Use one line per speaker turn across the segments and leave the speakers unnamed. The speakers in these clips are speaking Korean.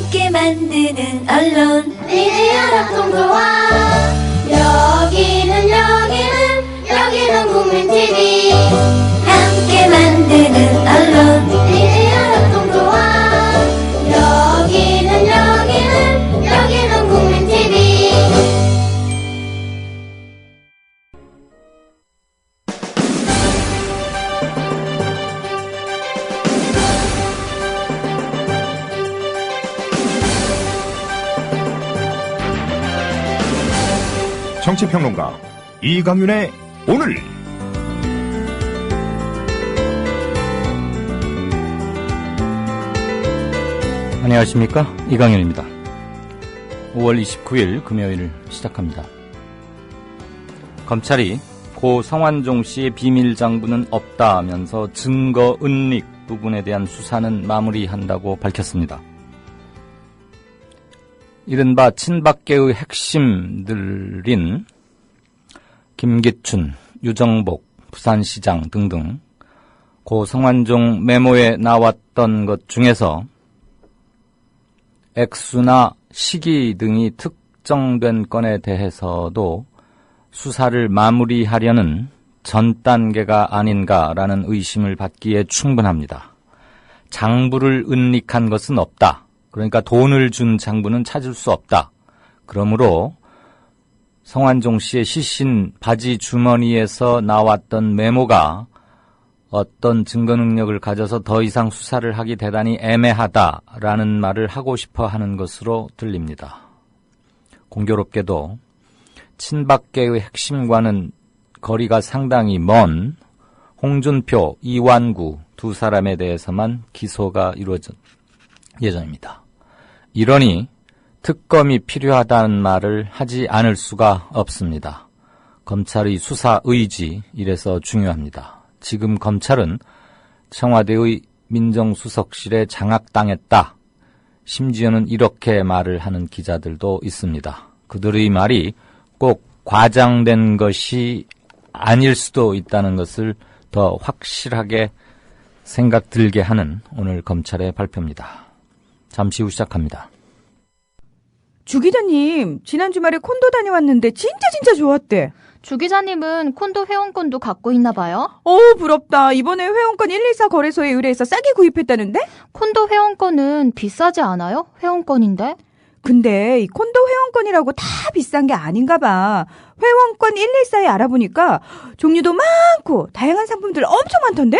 함께 만드는 언론
미디어 협동조합. 여기는 국민TV.
함께 만드는 언론
미디어 협동조합. 여기는 국민TV.
정치평론가 이강윤의 오늘.
안녕하십니까, 이강윤입니다. 5월 29일 금요일 시작합니다. 검찰이 고 성완종 씨의 비밀 장부는 없다면서 증거 은닉 부분에 대한 수사는 마무리한다고 밝혔습니다. 이른바 친박계의 핵심들인 김기춘, 유정복, 부산시장 등등 고 성완종 메모에 나왔던 것 중에서 액수나 시기 등이 특정된 건에 대해서도 수사를 마무리하려는 전 단계가 아닌가라는 의심을 받기에 충분합니다. 장부를 은닉한 것은 없다. 그러니까 돈을 준 장부는 찾을 수 없다. 그러므로 성완종 씨의 시신 바지 주머니에서 나왔던 메모가 어떤 증거 능력을 가져서 더 이상 수사를 하기 대단히 애매하다라는 말을 하고 싶어 하는 것으로 들립니다. 공교롭게도 친박계의 핵심과는 거리가 상당히 먼 홍준표, 이완구 두 사람에 대해서만 기소가 이루어질 예정입니다. 이러니 특검이 필요하다는 말을 하지 않을 수가 없습니다. 검찰의 수사 의지, 이래서 중요합니다. 지금 검찰은 청와대의 민정수석실에 장악당했다. 심지어는 이렇게 말을 하는 기자들도 있습니다. 그들의 말이 꼭 과장된 것이 아닐 수도 있다는 것을 더 확실하게 생각 들게 하는 오늘 검찰의 발표입니다. 잠시 후 시작합니다.
주 기자님, 지난 주말에 콘도 다녀왔는데 진짜 좋았대.
주 기자님은 콘도 회원권도 갖고 있나 봐요?
부럽다. 이번에 회원권 114 거래소에 의뢰해서 싸게 구입했다는데?
콘도 회원권은 비싸지 않아요? 회원권인데?
근데 이 콘도 회원권이라고 다 비싼 게 아닌가 봐. 회원권 114에 알아보니까 종류도 많고 다양한 상품들 엄청 많던데?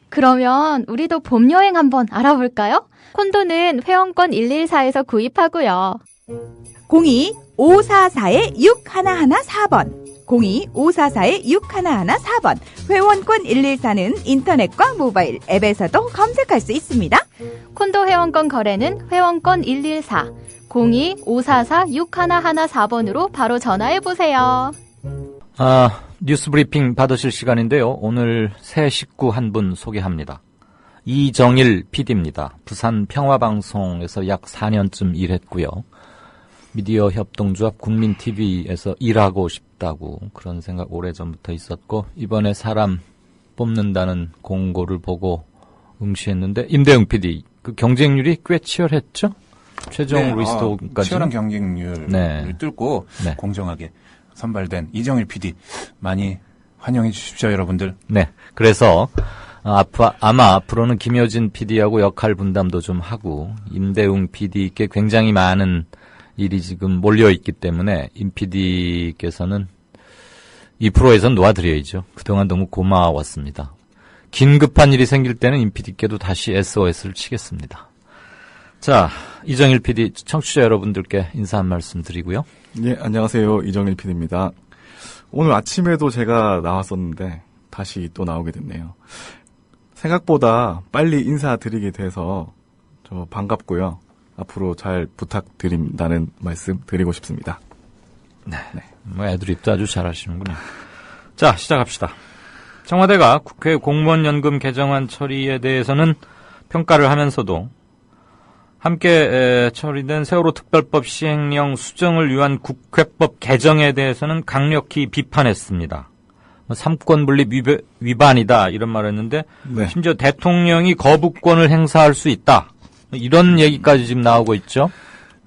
그러면 우리도 봄 여행 한번 알아볼까요? 콘도는 회원권 114에서 구입하고요.
02-544-6114번 02-544-6114번 회원권 114는 인터넷과 모바일 앱에서도 검색할 수 있습니다.
콘도 회원권 거래는 회원권 114 02-544-6114번으로 바로 전화해보세요.
뉴스 브리핑 받으실 시간인데요. 오늘 새 식구 한 분 소개합니다. 이정일 PD입니다. 부산 평화방송에서 약 4년쯤 일했고요. 미디어 협동조합 국민TV에서 일하고 싶다고 그런 생각 오래전부터 있었고, 이번에 사람 뽑는다는 공고를 보고 응시했는데, 임대웅 PD, 그 경쟁률이 꽤 치열했죠? 최종 리스트까지
치열한 경쟁률을 뚫고 공정하게 선발된 이정일 PD, 많이 환영해 주십시오, 여러분들.
네, 그래서 아마 앞으로는 김효진 PD하고 역할 분담도 좀 하고, 임대웅 PD께 굉장히 많은 일이 지금 몰려있기 때문에 임 PD께서는 이 프로에선 놓아드려야죠. 그동안 너무 고마웠습니다. 긴급한 일이 생길 때는 임 PD께도 다시 SOS를 치겠습니다. 자, 이정일 PD, 청취자 여러분들께 인사 한 말씀 드리고요.
예, 안녕하세요. 이정일 PD입니다. 오늘 아침에도 제가 나왔었는데 다시 또 나오게 됐네요. 생각보다 빨리 인사드리게 돼서 저 반갑고요. 앞으로 잘 부탁드린다는 말씀 드리고 싶습니다.
네. 뭐 애드립도 아주 잘하시는군요. 자, 시작합시다. 청와대가 국회 공무원연금 개정안 처리에 대해서는 평가를 하면서도 함께 처리된 세월호 특별법 시행령 수정을 위한 국회법 개정에 대해서는 강력히 비판했습니다. 삼권 분립 위반이다 이런 말을 했는데 심지어 대통령이 거부권을 행사할 수 있다. 이런 얘기까지 지금 나오고 있죠?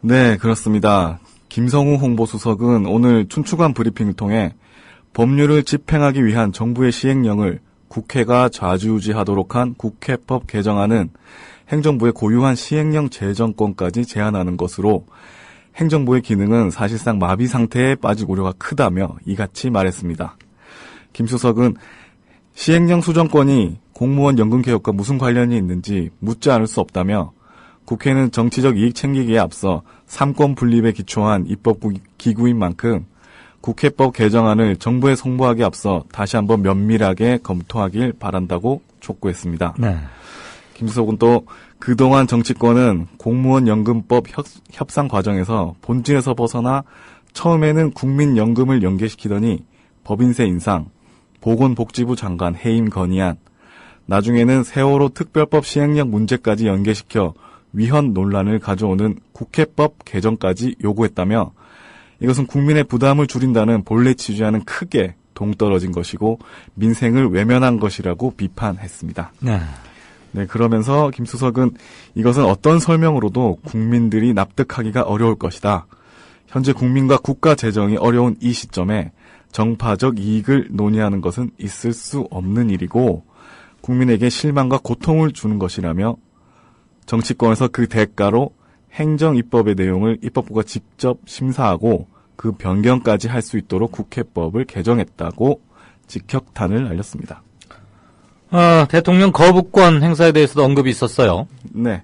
네, 그렇습니다. 김성우 홍보수석은 오늘 춘추관 브리핑을 통해 법률을 집행하기 위한 정부의 시행령을 국회가 좌지우지하도록 한 국회법 개정안은 행정부의 고유한 시행령 제정권까지 제한하는 것으로 행정부의 기능은 사실상 마비 상태에 빠질 우려가 크다며 이같이 말했습니다. 김 수석은 시행령 수정권이 공무원 연금개혁과 무슨 관련이 있는지 묻지 않을 수 없다며 국회는 정치적 이익 챙기기에 앞서 삼권 분립에 기초한 입법기구인 만큼 국회법 개정안을 정부에 송부하기에 앞서 다시 한번 면밀하게 검토하길 바란다고 촉구했습니다.
네.
김 수석은 또 그동안 정치권은 공무원 연금법 협상 과정에서 본질에서 벗어나 처음에는 국민연금을 연계시키더니 법인세 인상, 보건복지부 장관 해임 건의안, 나중에는 세월호 특별법 시행령 문제까지 연계시켜 위헌 논란을 가져오는 국회법 개정까지 요구했다며 이것은 국민의 부담을 줄인다는 본래 취지와는 크게 동떨어진 것이고 민생을 외면한 것이라고 비판했습니다.
네.
네, 그러면서 김 수석은 이것은 어떤 설명으로도 국민들이 납득하기가 어려울 것이다. 현재 국민과 국가 재정이 어려운 이 시점에 정파적 이익을 논의하는 것은 있을 수 없는 일이고 국민에게 실망과 고통을 주는 것이라며 정치권에서 그 대가로 행정입법의 내용을 입법부가 직접 심사하고 그 변경까지 할 수 있도록 국회법을 개정했다고 직격탄을 날렸습니다.
대통령 거부권 행사에 대해서도 언급이 있었어요.
네.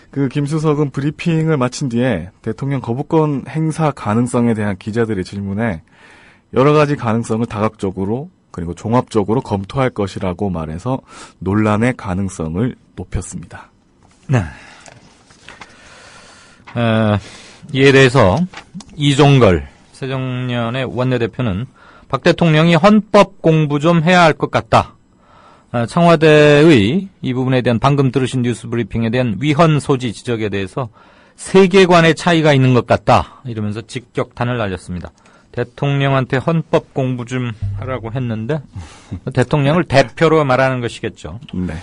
그 김 수석은 브리핑을 마친 뒤에 대통령 거부권 행사 가능성에 대한 기자들의 질문에 여러 가지 가능성을 다각적으로 그리고 종합적으로 검토할 것이라고 말해서 논란의 가능성을 높였습니다.
네. 이에 대해서 이종걸 새정년의 원내대표는 박 대통령이 헌법 공부 좀 해야 할 것 같다. 청와대의 이 부분에 대한 방금 들으신 뉴스 브리핑에 대한 위헌 소지 지적에 대해서 세계관의 차이가 있는 것 같다. 이러면서 직격탄을 날렸습니다. 대통령한테 헌법 공부 좀 하라고 했는데 대통령을 대표로 말하는 것이겠죠.
네.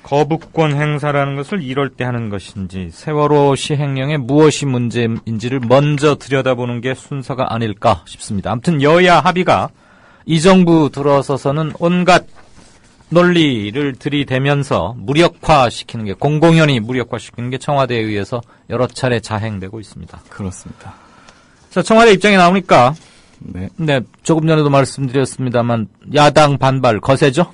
거부권 행사라는 것을 이럴 때 하는 것인지 세월호 시행령에 무엇이 문제인지를 먼저 들여다보는 게 순서가 아닐까 싶습니다. 아무튼 여야 합의가 이 정부 들어서서는 온갖 논리를 들이대면서 무력화시키는 게 공공연히 무력화시키는 게 청와대에 의해서 여러 차례 자행되고 있습니다.
그렇습니다.
자, 청와대 입장이 나오니까
네.
네, 조금 전에도 말씀드렸습니다만 야당 반발 거세죠?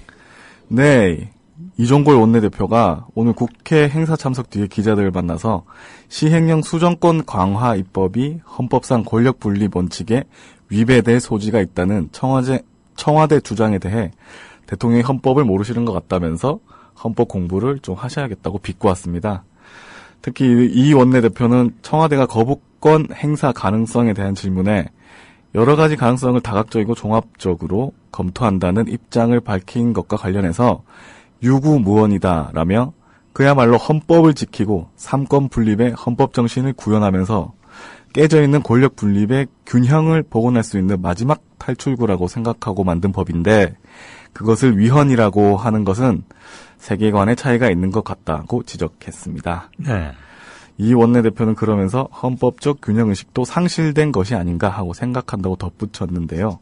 네. 이종걸 원내대표가 오늘 국회 행사 참석 뒤에 기자들을 만나서 시행령 수정권 강화 입법이 헌법상 권력 분립 원칙에 위배될 소지가 있다는 청와대 주장에 대해 대통령이 헌법을 모르시는 것 같다면서 헌법 공부를 좀 하셔야겠다고 비꼬았습니다. 특히 이 원내대표는 청와대가 거부권 행사 가능성에 대한 질문에 여러 가지 가능성을 다각적이고 종합적으로 검토한다는 입장을 밝힌 것과 관련해서 유구무원이다라며 그야말로 헌법을 지키고 삼권 분립의 헌법 정신을 구현하면서 깨져있는 권력 분립의 균형을 복원할 수 있는 마지막 탈출구라고 생각하고 만든 법인데 그것을 위헌이라고 하는 것은 세계관의 차이가 있는 것 같다고 지적했습니다.
네.
이 원내대표는 그러면서 헌법적 균형의식도 상실된 것이 아닌가 하고 생각한다고 덧붙였는데요.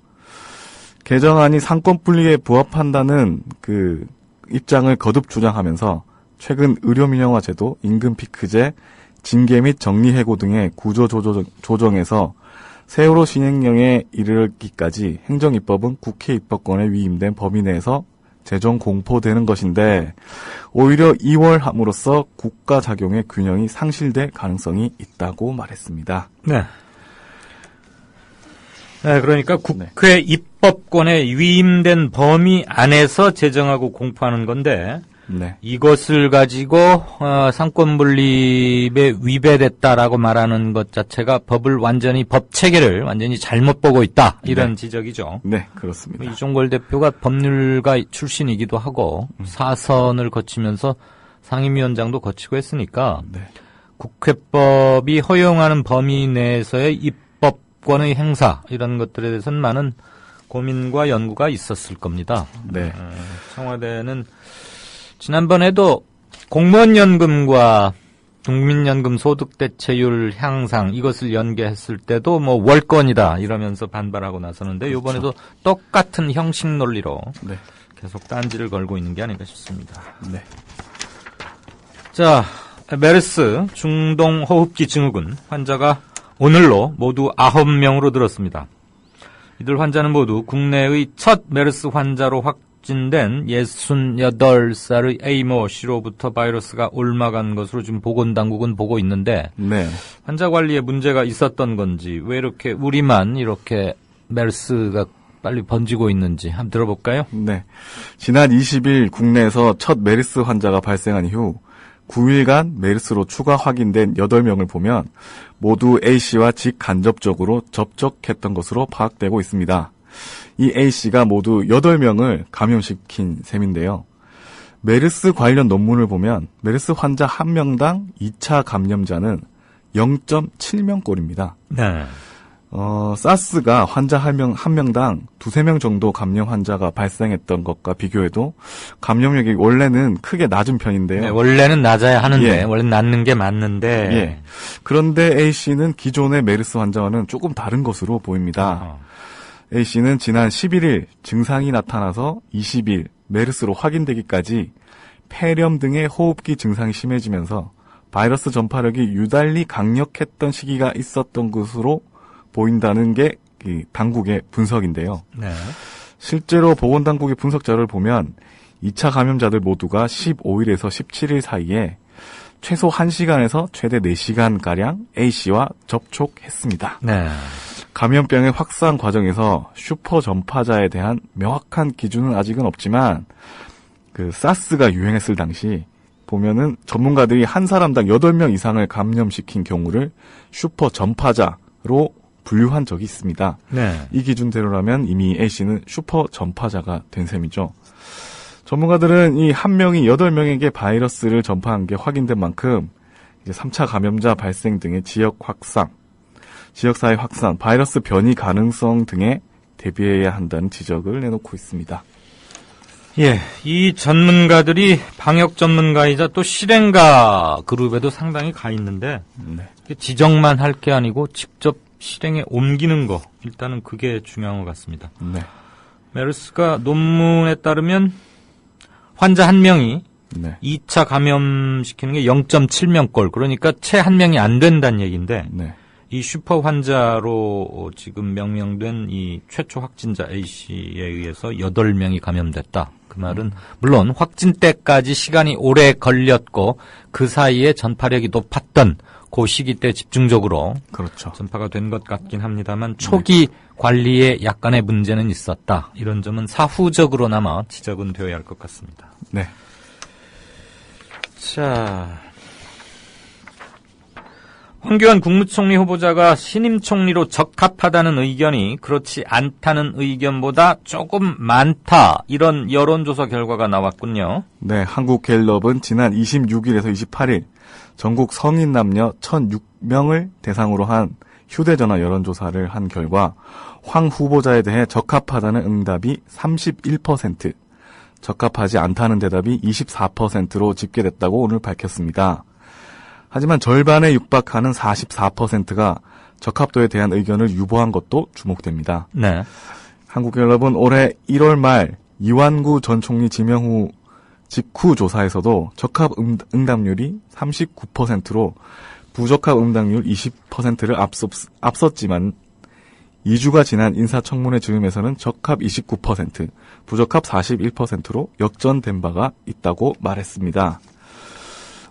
개정안이 상권 분리에 부합한다는 그 입장을 거듭 주장하면서 최근 의료민영화 제도, 임금 피크제, 징계 및 정리해고 등의 구조 조정에서 세월호 시행령에 이르기까지 행정입법은 국회 입법권에 위임된 범위 내에서 재정 공포되는 것인데 오히려 2월 함으로써 국가 작용의 균형이 상실될 가능성이 있다고 말했습니다.
네. 네, 그러니까 국회 입법권에 위임된 범위 안에서 제정하고 공포하는 건데
네.
이것을 가지고 상권 분립에 위배됐다라고 말하는 것 자체가 법을 완전히 법 체계를 완전히 잘못 보고 있다 이런
네.
지적이죠.
네, 그렇습니다.
이종걸 대표가 법률가 출신이기도 하고 사선을 거치면서 상임위원장도 거치고 했으니까
네.
국회법이 허용하는 범위 내에서의 입법권의 행사 이런 것들에 대해서는 많은 고민과 연구가 있었을 겁니다.
네.
청와대는 지난번에도 공무원 연금과 국민연금 소득대체율 향상 이것을 연계했을 때도 뭐 월권이다 이러면서 반발하고 나서는데 이번에도 똑같은 형식 논리로
네.
계속 딴지를 걸고 있는 게 아닌가 싶습니다.
네.
자, 메르스 중동 호흡기 증후군 환자가 오늘로 모두 9명으로 늘었습니다. 이들 환자는 모두 국내의 첫 메르스 환자로 확진된 68살의 A모 씨로부터 바이러스가 옮아간 것으로 지금 보건당국은 보고 있는데
네.
환자 관리에 문제가 있었던 건지 왜 이렇게 우리만 이렇게 메르스가 빨리 번지고 있는지 한번 들어볼까요?
네. 지난 20일 국내에서 첫 메르스 환자가 발생한 이후 9일간 메르스로 추가 확인된 8명을 보면 모두 A씨와 직간접적으로 접촉했던 것으로 파악되고 있습니다. 이 A씨가 모두 8명을 감염시킨 셈인데요. 메르스 관련 논문을 보면 메르스 환자 1명당 2차 감염자는 0.7명꼴입니다.
네.
사스가 환자 한 명당 2-3명 정도 감염 환자가 발생했던 것과 비교해도 감염력이 원래는 크게 낮은 편인데요.
네, 원래는 낮아야 하는데,
예.
원래는 낮는 게 맞는데.
예. 그런데 A씨는 기존의 메르스 환자와는 조금 다른 것으로 보입니다. A씨는 지난 11일 증상이 나타나서 20일 메르스로 확인되기까지 폐렴 등의 호흡기 증상이 심해지면서 바이러스 전파력이 유달리 강력했던 시기가 있었던 것으로 보인다는 게 당국의 분석인데요.
네.
실제로 보건당국의 분석 자료를 보면 2차 감염자들 모두가 15일에서 17일 사이에 최소 1시간에서 최대 4시간가량 A씨와 접촉했습니다.
네.
감염병의 확산 과정에서 슈퍼 전파자에 대한 명확한 기준은 아직은 없지만 사스가 유행했을 당시 보면은 전문가들이 한 사람당 8명 이상을 감염시킨 경우를 슈퍼 전파자로 분류한 적이 있습니다.
네.
이 기준대로라면 이미 A씨는 슈퍼 전파자가 된 셈이죠. 전문가들은 이 한 명이 8명에게 바이러스를 전파한 게 확인된 만큼 이제 3차 감염자 발생 등의 지역사회 확산, 바이러스 변이 가능성 등에 대비해야 한다는 지적을 내놓고 있습니다.
예, 이 전문가들이 방역 전문가이자 또 실행가 그룹에도 상당히 가 있는데
네.
지적만 할 게 아니고 직접 실행에 옮기는 거 일단은 그게 중요한 것 같습니다.
네.
메르스가 논문에 따르면 환자 1명이
네.
2차 감염시키는 게 0.7명꼴 그러니까 채 1명이 안 된다는 얘기인데
네.
이 슈퍼 환자로 지금 명명된 이 최초 확진자 A씨에 의해서 8명이 감염됐다. 그 말은 물론 확진 때까지 시간이 오래 걸렸고 그 사이에 전파력이 높았던 그 시기 때 집중적으로
그렇죠.
전파가 된 것 같긴 합니다만 초기 관리에 약간의 문제는 있었다. 이런 점은 사후적으로나마 지적은 되어야 할 것 같습니다.
네.
자, 황교안 국무총리 후보자가 신임 총리로 적합하다는 의견이 그렇지 않다는 의견보다 조금 많다. 이런 여론조사 결과가 나왔군요.
네, 한국갤럽은 지난 26일에서 28일 전국 성인 남녀 1,006명을 대상으로 한 휴대전화 여론조사를 한 결과 황 후보자에 대해 적합하다는 응답이 31%, 적합하지 않다는 대답이 24%로 집계됐다고 오늘 밝혔습니다. 하지만 절반에 육박하는 44%가 적합도에 대한 의견을 유보한 것도 주목됩니다.
네.
한국갤럽은 올해 1월 말 이완구 전 총리 지명 후 직후 조사에서도 적합 응답률이 39%로 부적합 응답률 20%를 앞섰지만 2주가 지난 인사청문회 즈음에서는 적합 29%, 부적합 41%로 역전된 바가 있다고 말했습니다.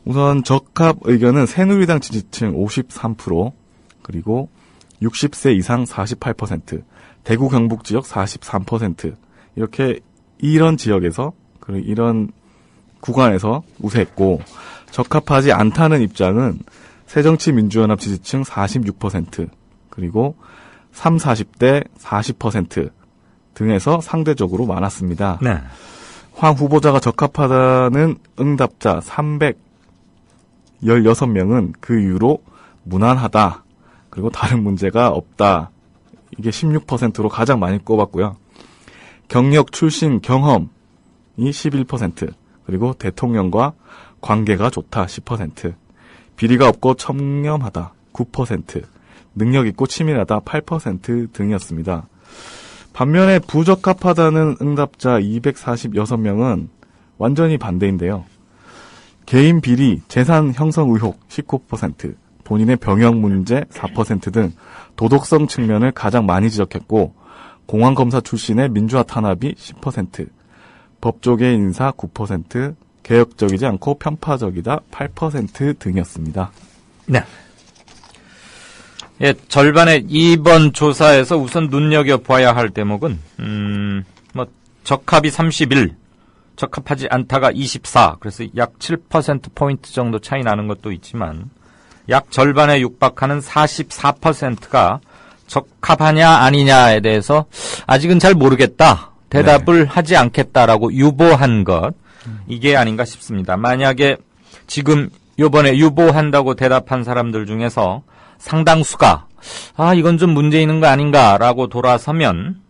우선 적합 의견은 새누리당 지지층 53%, 그리고 60세 이상 48%, 대구 경북 지역 43%, 이렇게 이런 지역에서, 그리고 이런 구간에서 우세했고, 적합하지 않다는 입장은 새정치민주연합 지지층 46%, 그리고 30, 40대 40% 등에서 상대적으로 많았습니다.
네.
황 후보자가 적합하다는 응답자 316명은 그 이유로 무난하다, 그리고 다른 문제가 없다, 이게 16%로 가장 많이 꼽았고요. 경력, 출신, 경험이 11%, 그리고 대통령과 관계가 좋다 10%, 비리가 없고 청렴하다 9%, 능력 있고 치밀하다 8% 등이었습니다. 반면에 부적합하다는 응답자 246명은 완전히 반대인데요. 개인 비리, 재산 형성 의혹 19%, 본인의 병역 문제 4% 등 도덕성 측면을 가장 많이 지적했고 공안검사 출신의 민주화 탄압이 10%, 법조계 인사 9%, 개혁적이지 않고 편파적이다 8% 등이었습니다.
네. 예, 절반의 이번 조사에서 우선 눈여겨봐야 할 대목은 적합이 31, 적합하지 않다가 24, 그래서 약 7%포인트 정도 차이 나는 것도 있지만 약 절반에 육박하는 44%가 적합하냐 아니냐에 대해서 아직은 잘 모르겠다, 대답을 하지 않겠다라고 유보한 것, 이게 아닌가 싶습니다. 만약에 지금 요번에 유보한다고 대답한 사람들 중에서 상당수가 이건 좀 문제 있는 거 아닌가라고 돌아서면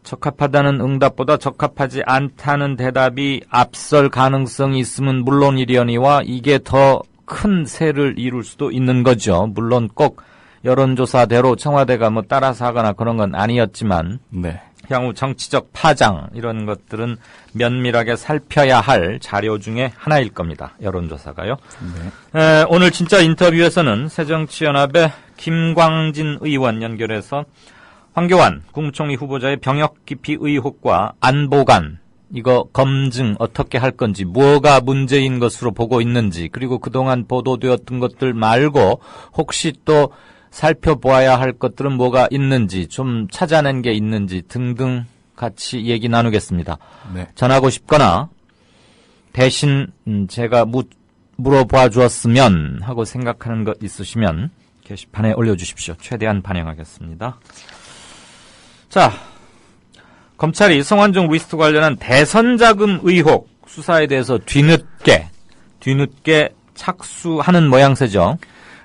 적합하다는 응답보다 적합하지 않다는 대답이 앞설 가능성이 있으면 물론이려니와 이게 더 큰 세를 이룰 수도 있는 거죠. 물론 꼭 여론조사대로 청와대가 따라서 하거나 그런 건 아니었지만
네.
향후 정치적 파장 이런 것들은 면밀하게 살펴야 할 자료 중에 하나일 겁니다. 여론조사가요.
네.
오늘 진짜 인터뷰에서는 새정치연합의 김광진 의원 연결해서 황교안 국무총리 후보자의 병역 기피 의혹과 안보관 이거 검증 어떻게 할 건지, 뭐가 문제인 것으로 보고 있는지, 그리고 그동안 보도되었던 것들 말고 혹시 또 살펴보아야 할 것들은 뭐가 있는지, 좀 찾아낸 게 있는지 등등 같이 얘기 나누겠습니다.
네.
전하고 싶거나 대신 제가 물어봐 주었으면 하고 생각하는 것 있으시면 게시판에 올려주십시오. 최대한 반영하겠습니다. 자, 검찰이 성완종 리스트 관련한 대선 자금 의혹 수사에 대해서 뒤늦게 착수하는 모양새죠.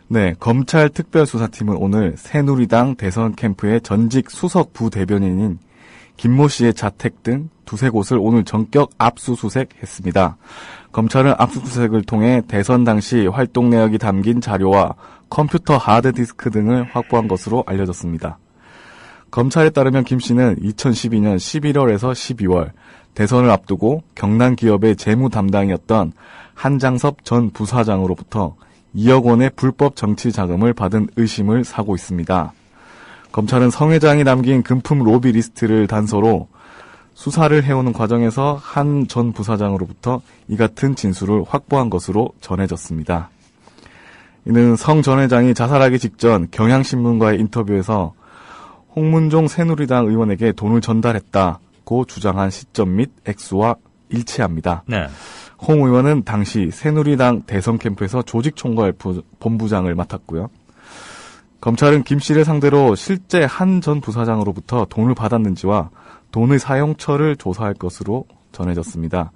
네, 검찰 특별수사팀은 오늘 새누리당 대선 캠프의 전직 수석 부대변인인 김모 씨의 자택 등 두세 곳을 오늘 전격 압수수색했습니다. 검찰은 압수수색을 통해 대선 당시 활동 내역이 담긴 자료와 컴퓨터 하드디스크 등을 확보한 것으로 알려졌습니다. 검찰에 따르면 김 씨는 2012년 11월에서 12월 대선을 앞두고 경남 기업의 재무 담당이었던 한장섭 전 부사장으로부터 2억 원의 불법 정치 자금을 받은 의심을 사고 있습니다. 검찰은 성 회장이 남긴 금품 로비 리스트를 단서로 수사를 해오는 과정에서 한 전 부사장으로부터 이 같은 진술을 확보한 것으로 전해졌습니다. 이는 성 전 회장이 자살하기 직전 경향신문과의 인터뷰에서 홍문종 새누리당 의원에게 돈을 전달했다고 주장한 시점 및 액수와 일치합니다.
네.
홍 의원은 당시 새누리당 대선 캠프에서 조직총괄 본부장을 맡았고요. 검찰은 김 씨를 상대로 실제 한 전 부사장으로부터 돈을 받았는지와 돈의 사용처를 조사할 것으로 전해졌습니다.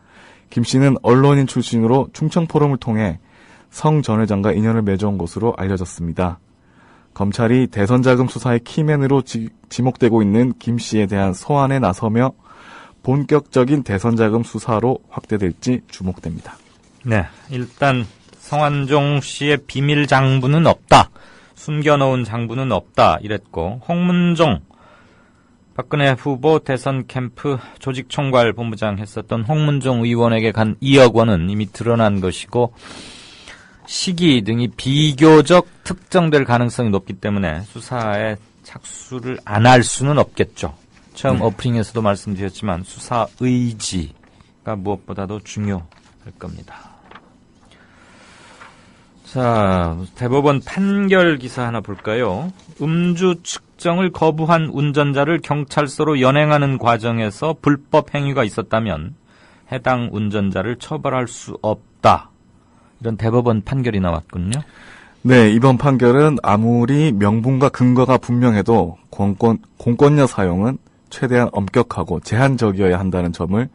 김 씨는 언론인 출신으로 충청포럼을 통해 성 전 회장과 인연을 맺어온 것으로 알려졌습니다. 검찰이 대선자금 수사의 키맨으로 지목되고 있는 김 씨에 대한 소환에 나서며 본격적인 대선자금 수사로 확대될지 주목됩니다.
네, 일단 성완종 씨의 비밀 장부는 없다. 숨겨놓은 장부는 없다. 이랬고 홍문종 박근혜 후보 대선 캠프 조직총괄 본부장 했었던 홍문종 의원에게 간 2억 원은 이미 드러난 것이고 시기 등이 비교적 특정될 가능성이 높기 때문에 수사에 착수를 안 할 수는 없겠죠. 처음 오프닝에서도 말씀드렸지만 수사 의지가 무엇보다도 중요할 겁니다. 자, 대법원 판결 기사 하나 볼까요? 음주 측정을 거부한 운전자를 경찰서로 연행하는 과정에서 불법 행위가 있었다면 해당 운전자를 처벌할 수 없다. 이런 대법원 판결이 나왔군요.
네, 이번 판결은 아무리 명분과 근거가 분명해도 공권력 사용은 최대한 엄격하고 제한적이어야 한다는 점을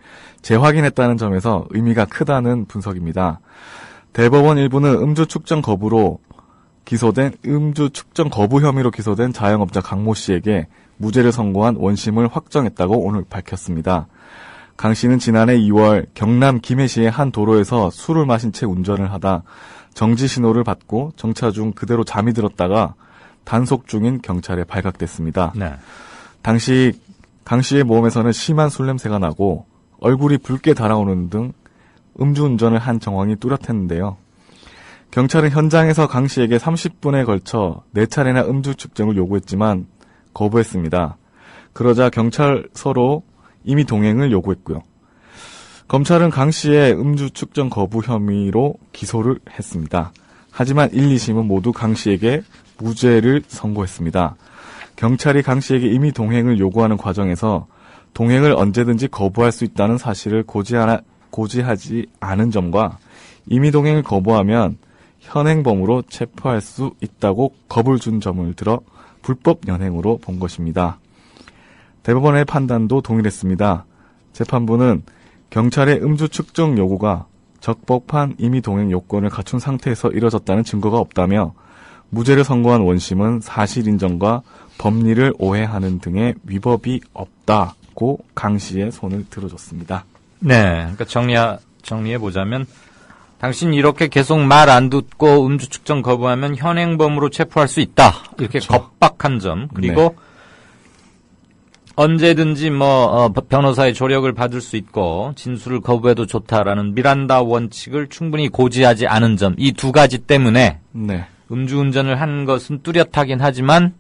재확인했다는 점에서 의미가 크다는 분석입니다. 대법원 일부는 음주 측정 거부 혐의로 기소된 자영업자 강모 씨에게 무죄를 선고한 원심을 확정했다고 오늘 밝혔습니다. 강 씨는 지난해 2월 경남 김해시의 한 도로에서 술을 마신 채 운전을 하다 정지 신호를 받고 정차 중 그대로 잠이 들었다가 단속 중인 경찰에 발각됐습니다.
네.
당시 강 씨의 몸에서는 심한 술 냄새가 나고 얼굴이 붉게 달아오는 등 음주운전을 한 정황이 뚜렷했는데요. 경찰은 현장에서 강 씨에게 30분에 걸쳐 4차례나 음주 측정을 요구했지만 거부했습니다. 그러자 경찰서로 임의 동행을 요구했고요. 검찰은 강 씨의 음주 측정 거부 혐의로 기소를 했습니다. 하지만 1, 2심은 모두 강 씨에게 무죄를 선고했습니다. 경찰이 강 씨에게 임의 동행을 요구하는 과정에서 동행을 언제든지 거부할 수 있다는 사실을 고지하지 않은 점과 임의 동행을 거부하면 현행범으로 체포할 수 있다고 겁을 준 점을 들어 불법 연행으로 본 것입니다. 대법원의 판단도 동일했습니다. 재판부는 경찰의 음주 측정 요구가 적법한 임의 동행 요건을 갖춘 상태에서 이뤄졌다는 증거가 없다며 무죄를 선고한 원심은 사실 인정과 법리를 오해하는 등의 위법이 없다고 강 씨의 손을 들어줬습니다.
네, 그러니까 정리해 보자면 당신 이렇게 계속 말 안 듣고 음주 측정 거부하면 현행범으로 체포할 수 있다. 이렇게
그렇죠.
겁박한 점. 그리고
네.
언제든지 변호사의 조력을 받을 수 있고 진술을 거부해도 좋다라는 미란다 원칙을 충분히 고지하지 않은 점. 이 두 가지 때문에
네.
음주운전을 한 것은 뚜렷하긴 하지만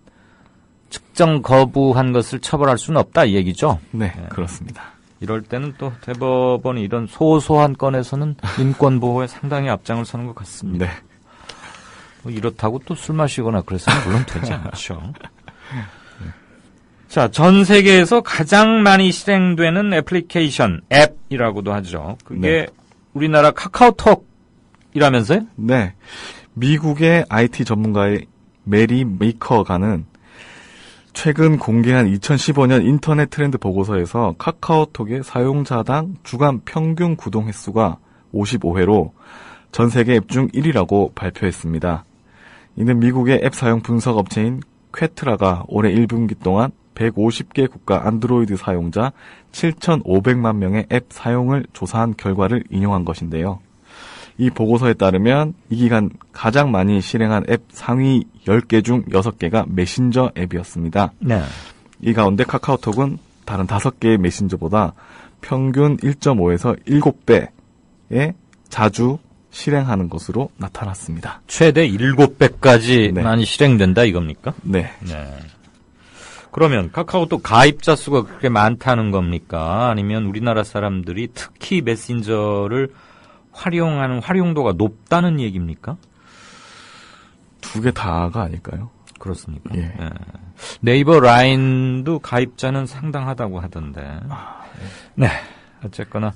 측정 거부한 것을 처벌할 수는 없다 이 얘기죠.
네, 그렇습니다.
이럴 때는 또 대법원이 이런 소소한 건에서는 인권 보호에 상당히 앞장을 서는 것 같습니다.
네.
뭐 이렇다고 또 술 마시거나 그래서는 물론 되지 않죠. 자, 전 세계에서 가장 많이 실행되는 애플리케이션, 앱이라고도 하죠. 그게
네.
우리나라 카카오톡이라면서요?
네. 미국의 IT 전문가의 메리 메이커가는 최근 공개한 2015년 인터넷 트렌드 보고서에서 카카오톡의 사용자당 주간 평균 구동 횟수가 55회로 전 세계 앱 중 1위라고 발표했습니다. 이는 미국의 앱 사용 분석 업체인 퀘트라가 올해 1분기 동안 150개 국가 안드로이드 사용자 7,500만 명의 앱 사용을 조사한 결과를 인용한 것인데요. 이 보고서에 따르면 이 기간 가장 많이 실행한 앱 상위 10개 중 6개가 메신저 앱이었습니다.
네.
이 가운데 카카오톡은 다른 5개의 메신저보다 평균 1.5에서 7배에 자주 실행하는 것으로 나타났습니다.
최대 7배까지
네.
많이 실행된다 이겁니까?
네.
네. 그러면 카카오톡 가입자 수가 그렇게 많다는 겁니까? 아니면 우리나라 사람들이 특히 메신저를 활용하는 활용도가 높다는 얘기입니까?
두 개 다가 아닐까요?
그렇습니까?
예.
네. 네이버 라인도 가입자는 상당하다고 하던데. 네. 어쨌거나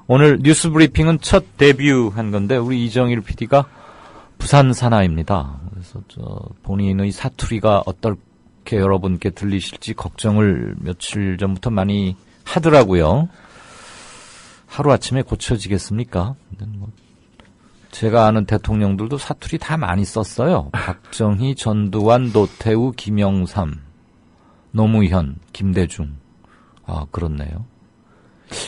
오늘 뉴스 브리핑은 첫 데뷔한 건데 우리 이정일 PD가 부산 사나입니다. 그래서 본인의 사투리가 어떻게 여러분께 들리실지 걱정을 며칠 전부터 많이 하더라고요. 하루아침에 고쳐지겠습니까? 제가 아는 대통령들도 사투리 다 많이 썼어요. 박정희, 전두환, 노태우, 김영삼, 노무현, 김대중. 아, 그렇네요.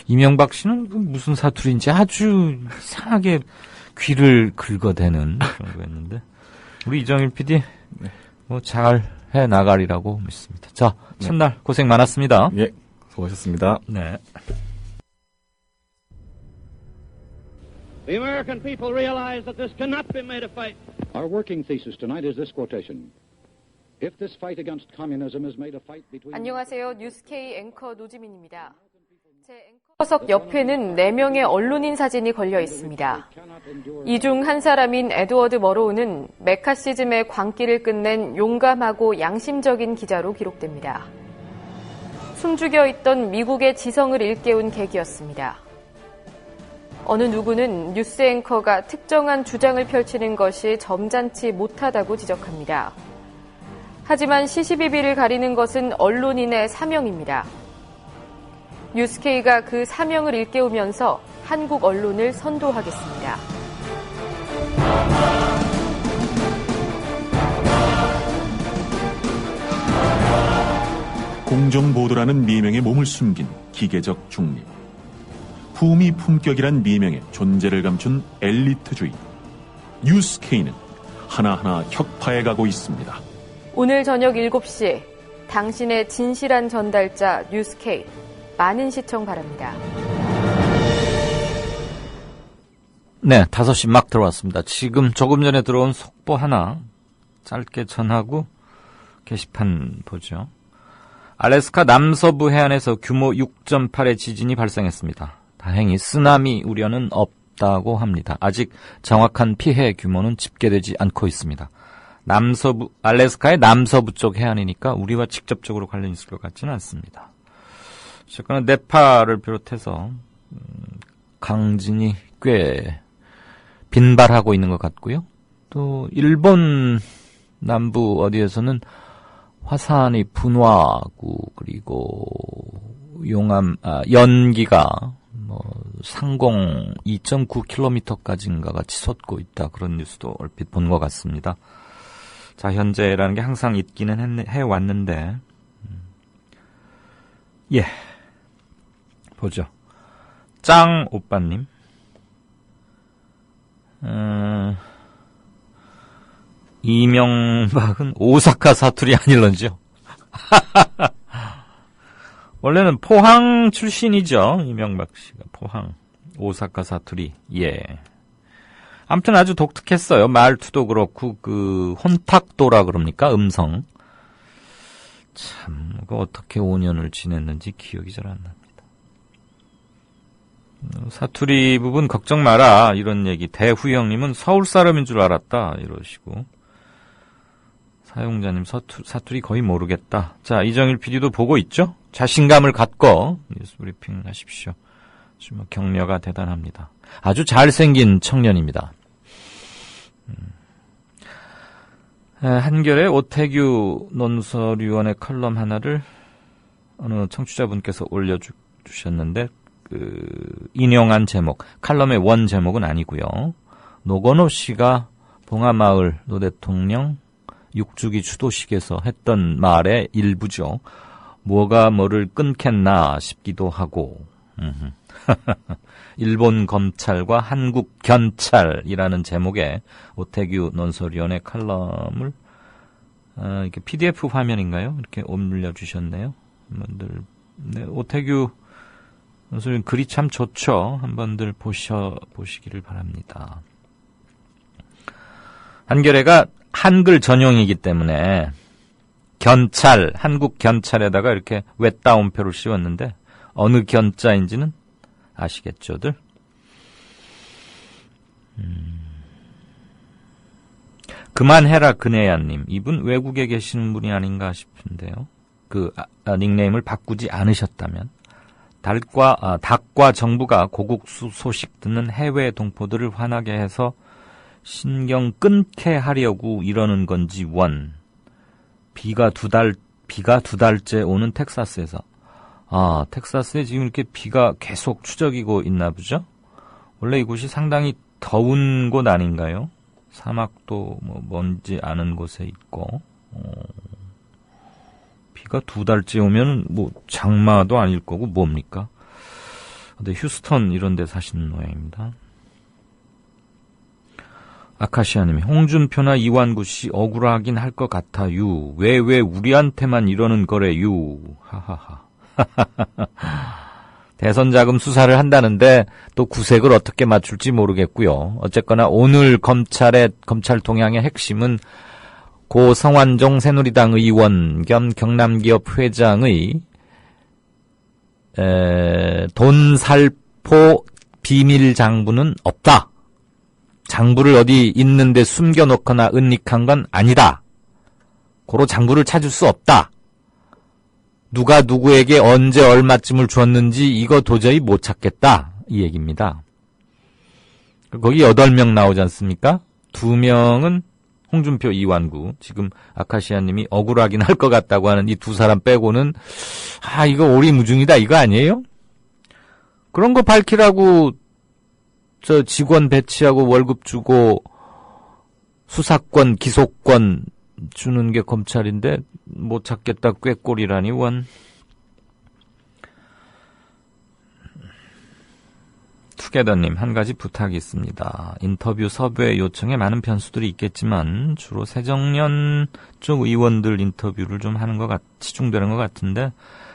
이명박 씨는 무슨 사투리인지 아주 이상하게 귀를 긁어대는 그런 거였는데 우리 이정일 PD 뭐 잘 해나가리라고 믿습니다. 자, 첫날 고생 많았습니다.
예, 수고하셨습니다.
네.
The American people realize that this cannot be made a fight.
Our working thesis tonight is this quotation. If this fight against communism is made a fight between...
안녕하세요. 뉴스K 앵커 노지민입니다. 제 앵커석 옆에는 4명의 언론인 사진이 걸려 있습니다. 이 중 한 사람인 에드워드 머로우는 메카시즘의 광기를 끝낸 용감하고 양심적인 기자로 기록됩니다. 숨죽여 있던 미국의 지성을 일깨운 계기였습니다. 어느 누구는 뉴스 앵커가 특정한 주장을 펼치는 것이 점잖지 못하다고 지적합니다. 하지만 시시비비를 가리는 것은 언론인의 사명입니다. 뉴스K가 그 사명을 일깨우면서 한국 언론을 선도하겠습니다.
공정보도라는 미명에 몸을 숨긴 기계적 중립. 품위 품격이란 미명에 존재를 감춘 엘리트주의. 뉴스K는 하나하나 혁파해가고 있습니다.
오늘 저녁 7시 당신의 진실한 전달자 뉴스K 많은 시청 바랍니다.
네, 5시 막 들어왔습니다. 지금 조금 전에 들어온 속보 하나 짧게 전하고 게시판 보죠. 알래스카 남서부 해안에서 규모 6.8의 지진이 발생했습니다. 다행히 쓰나미 우려는 없다고 합니다. 아직 정확한 피해 규모는 집계되지 않고 있습니다. 알래스카의 남서부 쪽 해안이니까 우리와 직접적으로 관련이 있을 것 같지는 않습니다. 어쨌거나 네팔을 비롯해서 강진이 꽤 빈발하고 있는 것 같고요. 또 일본 남부 어디에서는 화산이 분화하고 그리고 연기가 상공 2.9km까지인가가 치솟고 있다. 그런 뉴스도 얼핏 본 것 같습니다. 자, 현재라는 게 항상 있기는 해왔는데 예, 보죠. 짱 오빠님. 이명박은 오사카 사투리 아닐런지요? 원래는 포항 출신이죠. 이명박 씨가 포항. 오사카 사투리. 예. 아무튼 아주 독특했어요. 말투도 그렇고 혼탁도라 그럽니까? 음성. 참, 어떻게 5년을 지냈는지 기억이 잘 안 납니다. 사투리 부분 걱정 마라 이런 얘기. 대후형님은 서울 사람인 줄 알았다 이러시고, 사용자님 사투리 거의 모르겠다. 자, 이정일 PD도 보고 있죠? 자신감을 갖고 뉴스브리핑 하십시오. 지금 격려가 대단합니다. 아주 잘생긴 청년입니다. 한겨레 오태규 논설위원의 칼럼 하나를 어느 청취자분께서 올려주셨는데 인용한 제목, 칼럼의 원 제목은 아니고요. 노건호 씨가 봉하마을 노 대통령 6주기 추도식에서 했던 말의 일부죠. 뭐가 뭐를 끊겠나 싶기도 하고 일본 검찰과 한국 견찰이라는 제목의 오태규 논설위원의 칼럼을 이렇게 PDF 화면인가요? 이렇게 올려주셨네요. 네, 오태규 논설위원 글이 참 좋죠. 한번들 보시기를 바랍니다. 한겨레가 한글 전용이기 때문에 견찰, 한국 견찰에다가 이렇게 웹다운표를 씌웠는데 어느 견자인지는 아시겠죠들? 그만해라 그네야님. 이분 외국에 계시는 분이 아닌가 싶은데요. 닉네임을 바꾸지 않으셨다면 닭과 정부가 고국수 소식 듣는 해외 동포들을 화나게 해서 신경 끊게 하려고 이러는 건지 원. 비가 두 달째 오는 텍사스에서. 텍사스에 지금 이렇게 비가 계속 추적이고 있나 보죠? 원래 이곳이 상당히 더운 곳 아닌가요? 사막도 먼지 않은 곳에 있고, 비가 두 달째 오면 장마도 아닐 거고 뭡니까? 근데 휴스턴 이런 데 사시는 모양입니다. 아카시아님이 홍준표나 이완구 씨 억울하긴 할 것 같아요. 왜 우리한테만 이러는 거래요. 하하하. 대선 자금 수사를 한다는데 또 구색을 어떻게 맞출지 모르겠고요. 어쨌거나 오늘 검찰 동향의 핵심은 고 성완종 새누리당 의원 겸 경남기업 회장의 돈 살포 비밀 장부는 없다. 장부를 어디 있는데 숨겨놓거나 은닉한 건 아니다. 고로 장부를 찾을 수 없다. 누가 누구에게 언제 얼마쯤을 줬는지 이거 도저히 못 찾겠다. 이 얘기입니다. 거기 8명 나오지 않습니까? 2명은 홍준표, 이완구. 지금 아카시아님이 억울하긴 할 것 같다고 하는 이 두 사람 빼고는 이거 오리무중이다 이거 아니에요? 그런 거 밝히라고 직원 배치하고 월급 주고 수사권, 기소권 주는 게 검찰인데 못 찾겠다 꾀꼬리라니 원. 투게더님, 한 가지 부탁이 있습니다. 인터뷰 섭외 요청에 많은 변수들이 있겠지만 주로 새정년 쪽 의원들 인터뷰를 좀 하는 것 치중되는 것 같은데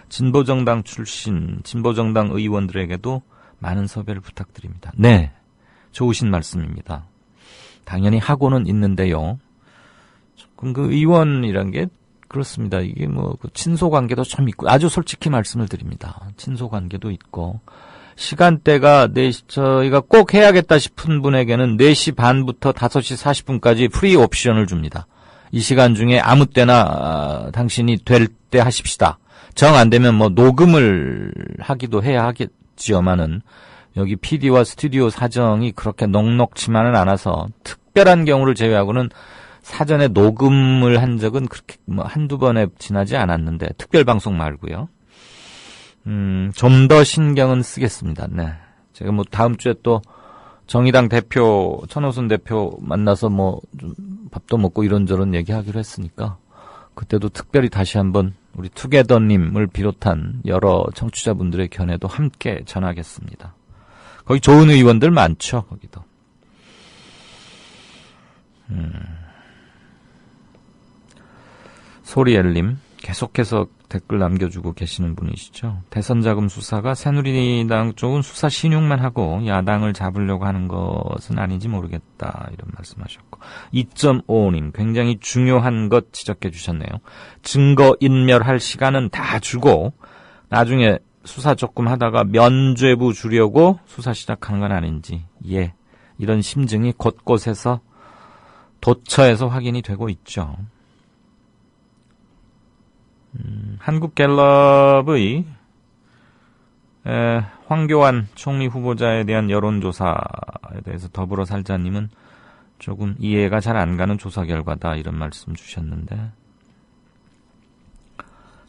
진보정당 출신, 진보정당 의원들에게도 많은 섭외를 부탁드립니다. 네, 좋으신 말씀입니다. 당연히 하고는 있는데요. 조금 그 의원이란 게 그렇습니다. 이게 뭐 그 친소관계도 좀 있고, 아주 솔직히 말씀을 드립니다. 친소관계도 있고, 시간대가 저희가 꼭 해야겠다 싶은 분에게는 4시 반부터 5시 40분까지 프리 옵션을 줍니다. 이 시간 중에 아무 때나 당신이 될 때 하십시다. 정 안 되면 뭐 녹음을 하기도 해야 하겠지요만은 여기 PD와 스튜디오 사정이 그렇게 넉넉지만은 않아서 특별한 경우를 제외하고는 사전에 녹음을 한 적은 그렇게 뭐 한두 번에 지나지 않았는데, 특별 방송 말고요. 좀 더 신경은 쓰겠습니다. 네. 제가 뭐 다음 주에 또 정의당 대표, 천호순 대표 만나서 뭐 좀 밥도 먹고 이런저런 얘기하기로 했으니까 그때도 특별히 다시 한번 우리 투게더님을 비롯한 여러 청취자분들의 견해도 함께 전하겠습니다. 거기 좋은 의원들 많죠, 거기도. 소리엘님, 계속해서 댓글 남겨주고 계시는 분이시죠. 대선자금 수사가 새누리당 쪽은 수사 신용만 하고 야당을 잡으려고 하는 것은 아닌지 모르겠다, 이런 말씀하셨고, 2.55님, 굉장히 중요한 것 지적해 주셨네요. 증거 인멸할 시간은 다 주고 나중에 수사 조금 하다가 면죄부 주려고 수사 시작하는 건 아닌지, 예, 이런 심증이 곳곳에서 도처에서 확인이 되고 있죠. 한국갤럽의 황교안 총리 후보자에 대한 여론조사에 대해서 더불어 살자님은 조금 이해가 잘 안 가는 조사 결과다, 이런 말씀 주셨는데,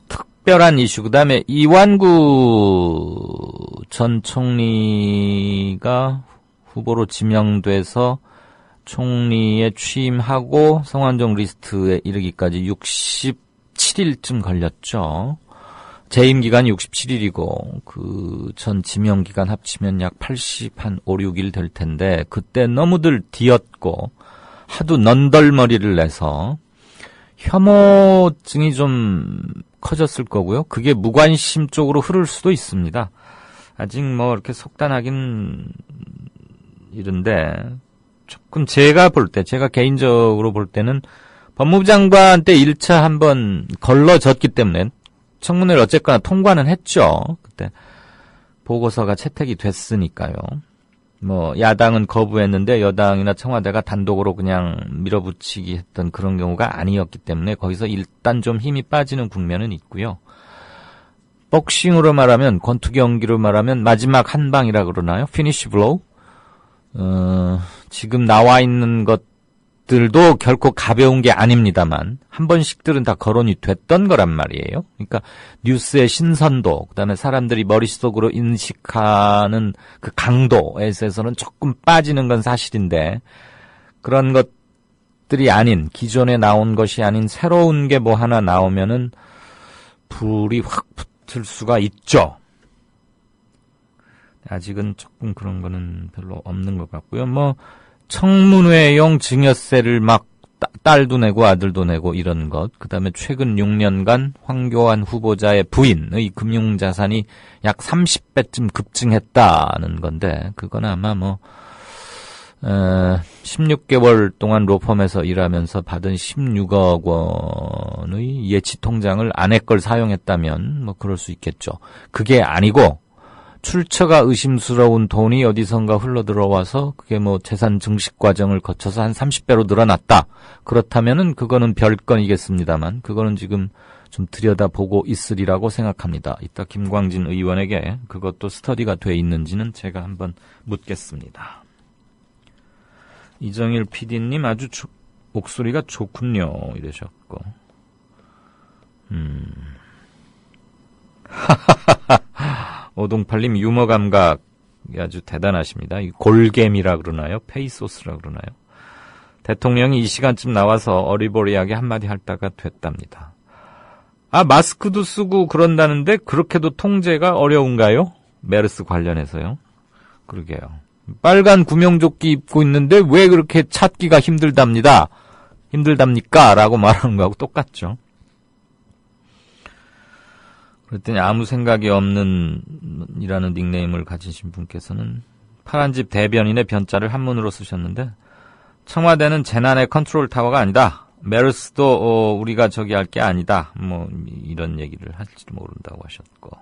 특별한 이슈, 그 다음에 이완구 전 총리가 후보로 지명돼서 총리에 취임하고 성완종 리스트에 이르기까지 67일쯤 걸렸죠. 재임 기간이 67일이고 그 전 지명 기간 합치면 약 80, 한 5, 6일 될 텐데, 그때 너무들 뒤었고 하도 넌덜머리를 내서 혐오증이 좀 커졌을 거고요. 그게 무관심 쪽으로 흐를 수도 있습니다. 아직 뭐 이렇게 속단하긴 이른데, 조금 제가 개인적으로 볼 때는 법무부 장관 때 1차 한번 걸러졌기 때문에 청문회를 어쨌거나 통과는 했죠. 그때 보고서가 채택이 됐으니까요. 뭐 야당은 거부했는데 여당이나 청와대가 단독으로 그냥 밀어붙이기 했던 그런 경우가 아니었기 때문에 거기서 일단 좀 힘이 빠지는 국면은 있고요. 복싱으로 말하면, 권투 경기로 말하면 마지막 한 방이라 그러나요? 피니쉬 블로우? 지금 나와 있는 것들도 결코 가벼운 게 아닙니다만 한 번씩들은 다 거론이 됐던 거란 말이에요. 그러니까 뉴스의 신선도, 그다음에 사람들이 머릿속으로 인식하는 그 강도에 있어서는 조금 빠지는 건 사실인데, 그런 것들이 아닌, 기존에 나온 것이 아닌 새로운 게 뭐 하나 나오면은 불이 확 붙을 수가 있죠. 아직은 조금 그런 거는 별로 없는 것 같고요. 뭐 청문회용 증여세를 막 딸도 내고 아들도 내고 이런 것, 그다음에 최근 6년간 황교안 후보자의 부인의 금융자산이 약 30배쯤 급증했다는 건데, 그건 아마 뭐 16개월 동안 로펌에서 일하면서 받은 16억 원의 예치 통장을 아내 걸 사용했다면 뭐 그럴 수 있겠죠. 그게 아니고 출처가 의심스러운 돈이 어디선가 흘러들어와서 그게 뭐 재산 증식 과정을 거쳐서 한 30배로 늘어났다. 그렇다면은 그거는 별건이겠습니다만, 그거는 지금 좀 들여다보고 있으리라고 생각합니다. 이따 김광진 의원에게 그것도 스터디가 돼 있는지는 제가 한번 묻겠습니다. 이정일 PD님, 아주 목소리가 좋군요, 이러셨고. 오동팔님, 유머 감각이 아주 대단하십니다. 골겜이라 그러나요? 페이소스라 그러나요? 대통령이 이 시간쯤 나와서 어리버리하게 한마디 할다가 됐답니다. 아, 마스크도 쓰고 그런다는데 그렇게도 통제가 어려운가요? 메르스 관련해서요. 그러게요. 빨간 구명조끼 입고 있는데 왜 그렇게 찾기가 힘들답니까? 라고 말하는 거하고 똑같죠. 그랬더니 아무 생각이 없는 이라는 닉네임을 가지신 분께서는 파란집 대변인의 변자를 한문으로 쓰셨는데 청와대는 재난의 컨트롤 타워가 아니다. 메르스도 우리가 저기 할 게 아니다. 뭐 이런 얘기를 할지도 모른다고 하셨고.